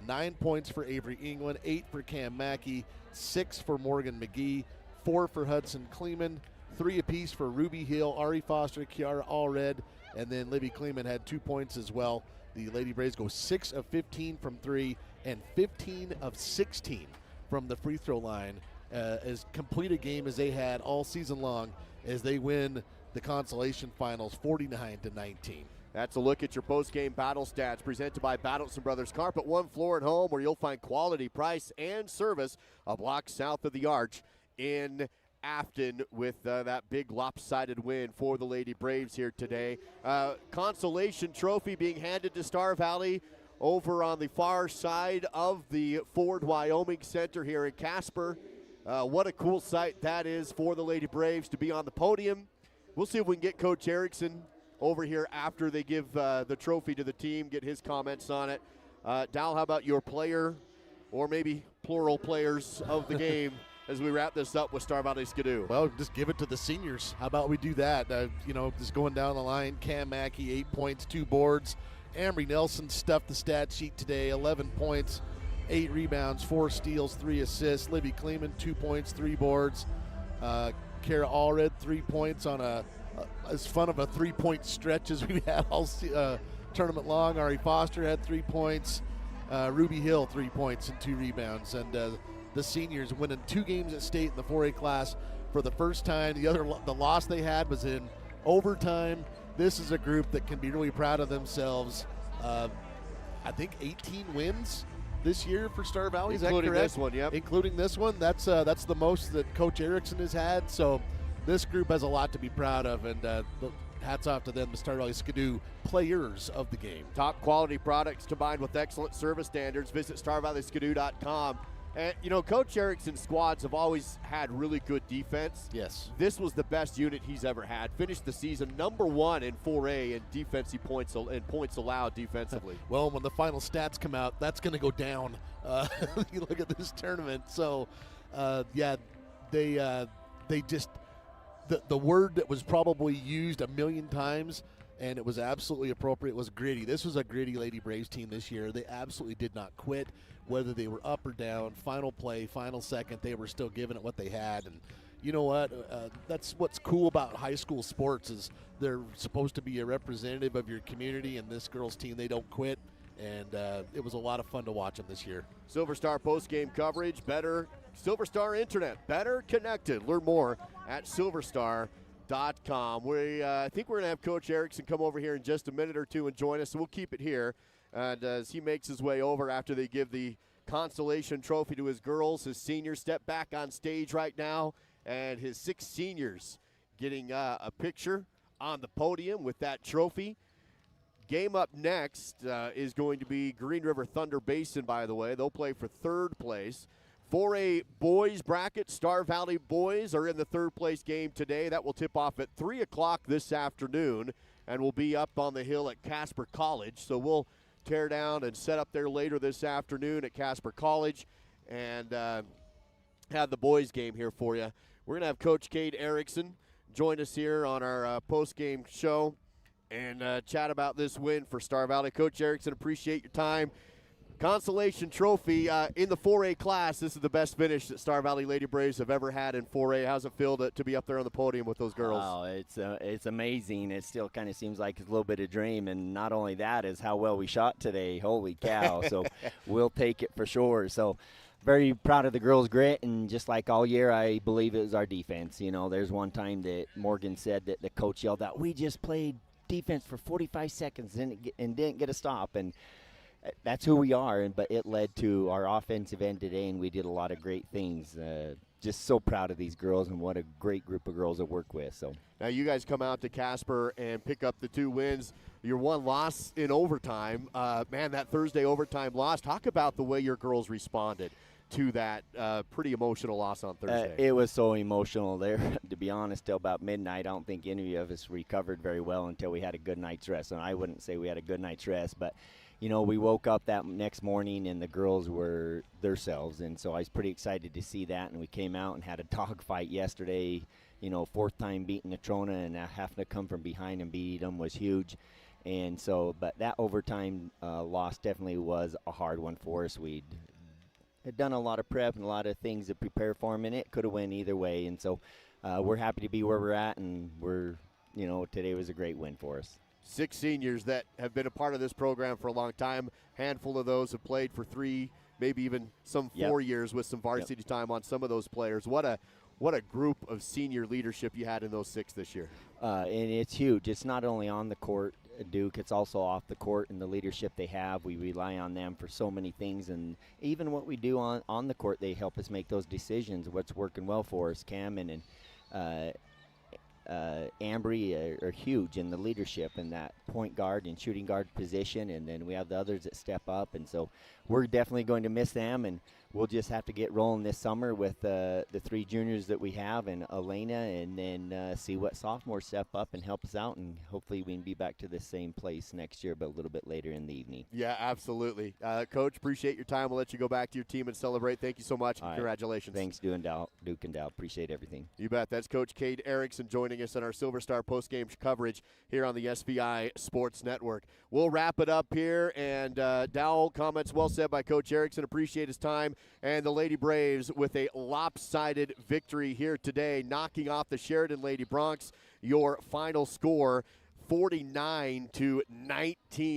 Speaker 16: 9 points for Avery England, 8 for Cam Mackey, 6 for Morgan McGee, 4 for Hudson Kleeman, 3 apiece for Ruby Hill, Ari Foster, Kiara Allred, and then Libby Kleeman had 2 points as well. The Lady Braves go 6 of 15 from 3 and 15 of 16 from the free throw line. As complete a game as they had all season long as they win the Consolation Finals 49-19.
Speaker 2: That's a look at your post-game battle stats presented by Battleson Brothers Carpet One Floor and Home, where you'll find quality, price, and service a block south of the Arch in Afton with that big lopsided win for the Lady Braves here today. Consolation trophy being handed to Star Valley over on the far side of the Ford Wyoming Center here in Casper. What a cool sight that is for the Lady Braves to be on the podium. We'll see if we can get Coach Erickson over here after they give the trophy to the team, get his comments on it. Dal, how about your player, or maybe plural players of the game as we wrap this up with Star Valley Skidoo?
Speaker 16: Well, just give it to the seniors. How about we do that? Just going down the line, Cam Mackey, 8 points, 2 boards. Ambry Nelson stuffed the stat sheet today, 11 points, 8 rebounds, 4 steals, 3 assists. Libby Kleeman, 2 points, 3 boards. Kara Allred, 3 points on as fun of a 3-point stretch as we had all tournament long. Ari Foster had 3 points. Ruby Hill, 3 points and 2 rebounds. And the seniors winning 2 games at state in the 4A class for the first time. The loss they had was in overtime. This is a group that can be really proud of themselves. I think 18 wins this year for Star Valley. Is that correct?
Speaker 2: Including this one, yep.
Speaker 16: Including this one. That's the most that Coach Erickson has had. So this group has a lot to be proud of, and hats off to them, the Star Valley Skidoo players of the game.
Speaker 2: Top quality products combined with excellent service standards. Visit StarValleySkidoo.com. And, Coach Erickson's squads have always had really good defense.
Speaker 16: Yes.
Speaker 2: This was the best unit he's ever had. Finished the season number 1 in 4A in defensive points and points allowed defensively.
Speaker 16: Well, when the final stats come out, that's going to go down. You look at this tournament. So, they just the word that was probably used a million times, and it was absolutely appropriate, was gritty. This was a gritty Lady Braves team this year. They absolutely did not quit, whether they were up or down. Final play, final second, they were still giving it what they had. And you know what? That's what's cool about high school sports is they're supposed to be a representative of your community, and this girls' team, they don't quit. And it was a lot of fun to watch them this year.
Speaker 2: Silver Star post-game coverage, better Silver Star Internet, better connected. Learn more at silverstar.com. I think we're going to have Coach Erickson come over here in just a minute or two and join us, so we'll keep it here. And as he makes his way over after they give the Consolation Trophy to his girls, his seniors step back on stage right now, and his 6 seniors getting a picture on the podium with that trophy. Game up next is going to be Green River Thunder Basin, by the way. They'll play for 3rd place. 4A boys bracket, Star Valley boys are in the 3rd place game today. That will tip off at 3 o'clock this afternoon and will be up on the hill at Casper College. So we'll tear down and set up there later this afternoon at Casper College and have the boys game here for you. We're going to have Coach Cade Erickson join us here on our post-game show and chat about this win for Star Valley. Coach Erickson, appreciate your time. Consolation Trophy in the 4A class. This is the best finish that Star Valley Lady Braves have ever had in 4A. How's it feel to be up there on the podium with those girls?
Speaker 3: Oh, it's amazing. It still kind of seems like it's a little bit of dream, and not only that is how well we shot today. Holy cow. So we'll take it for sure. So very proud of the girls' grit, and just like all year, I believe it was our defense. There's one time that Morgan said that the coach yelled out, "We just played defense for 45 seconds and didn't get a stop," and that's who we are, but it led to our offensive end today, and we did a lot of great things. Just so proud of these girls, and what a great group of girls to work with. So
Speaker 2: now you guys come out to Casper and pick up the 2 wins. Your 1 loss in overtime. Man, that Thursday overtime loss. Talk about the way your girls responded to that pretty emotional loss on Thursday.
Speaker 3: It was so emotional there, to be honest, till about midnight. I don't think any of us recovered very well until we had a good night's rest. And I wouldn't say we had a good night's rest, but we woke up that next morning and the girls were themselves, and so I was pretty excited to see that. And we came out and had a dog fight yesterday, fourth time beating Natrona and having to come from behind and beat them was huge. And so, but that overtime loss definitely was a hard one for us. We had done a lot of prep and a lot of things to prepare for them, and it could have went either way. And so we're happy to be where we're at, and today was a great win for us.
Speaker 2: 6 seniors that have been a part of this program for a long time. Handful of those have played for 3, maybe even some 4 years with some varsity time on some of those players. What a group of senior leadership you had in those 6 this year.
Speaker 3: And it's huge. It's not only on the court, Duke, it's also off the court and the leadership they have. We rely on them for so many things, and even what we do on the court, they help us make those decisions, what's working well for us. Cameron and Ambry are huge in the leadership in that point guard and shooting guard position, and then we have the others that step up, and so we're definitely going to miss them, and we'll just have to get rolling this summer with the 3 juniors that we have and Elena, and then see what sophomores step up and help us out, and hopefully we can be back to the same place next year, but a little bit later in the evening.
Speaker 2: Yeah, absolutely. Coach, appreciate your time. We'll let you go back to your team and celebrate. Thank you so much.
Speaker 3: All right.
Speaker 2: Congratulations.
Speaker 3: Thanks, Duke and Dow. Appreciate everything.
Speaker 2: You bet. That's Coach Cade Erickson joining us on our Silver Star postgame coverage here on the SVI Sports Network. We'll wrap it up here, and Dow comments well said by Coach Erickson. Appreciate his time. And the Lady Braves with a lopsided victory here today, knocking off the Sheridan Lady Broncs. Your final score, 49-19,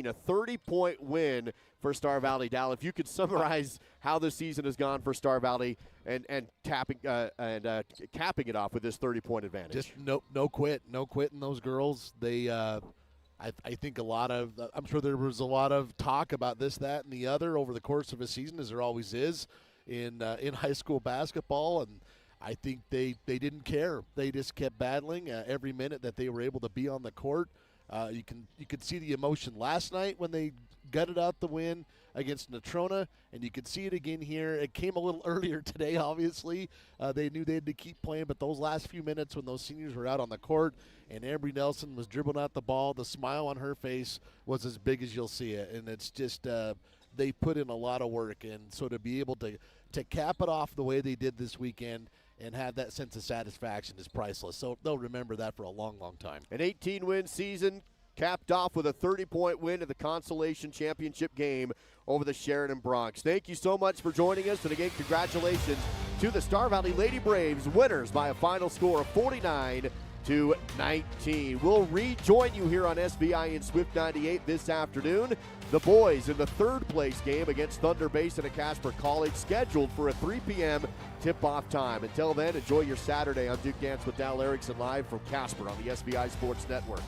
Speaker 2: a 30-point win for Star Valley. Dow, if you could summarize how the season has gone for Star Valley and capping it off with this 30-point advantage.
Speaker 16: Just no quitting those girls. They, I think I'm sure there was a lot of talk about this, that, and the other over the course of a season, as there always is in high school basketball, and I think they didn't care. They just kept battling every minute that they were able to be on the court. You could see the emotion last night when they gutted out the win against Natrona, and you could see it again here. It came a little earlier today, obviously. They knew they had to keep playing, but those last few minutes when those seniors were out on the court and Ambry Nelson was dribbling out the ball, the smile on her face was as big as you'll see it. And it's just they put in a lot of work, and so to be able to cap it off the way they did this weekend and have that sense of satisfaction is priceless. So they'll remember that for a long, long time.
Speaker 2: An 18-win season capped off with a 30-point win in the Consolation Championship game over the Sheridan Broncs. Thank you so much for joining us, and again, congratulations to the Star Valley Lady Braves, winners by a final score of 49-19. We'll rejoin you here on SVI in Swift 98 this afternoon. The boys in the 3rd place game against Thunder Basin at Casper College, scheduled for a 3 p.m. tip-off time. Until then, enjoy your Saturday on Duke Dance with Dal Erickson live from Casper on the SVI Sports Network.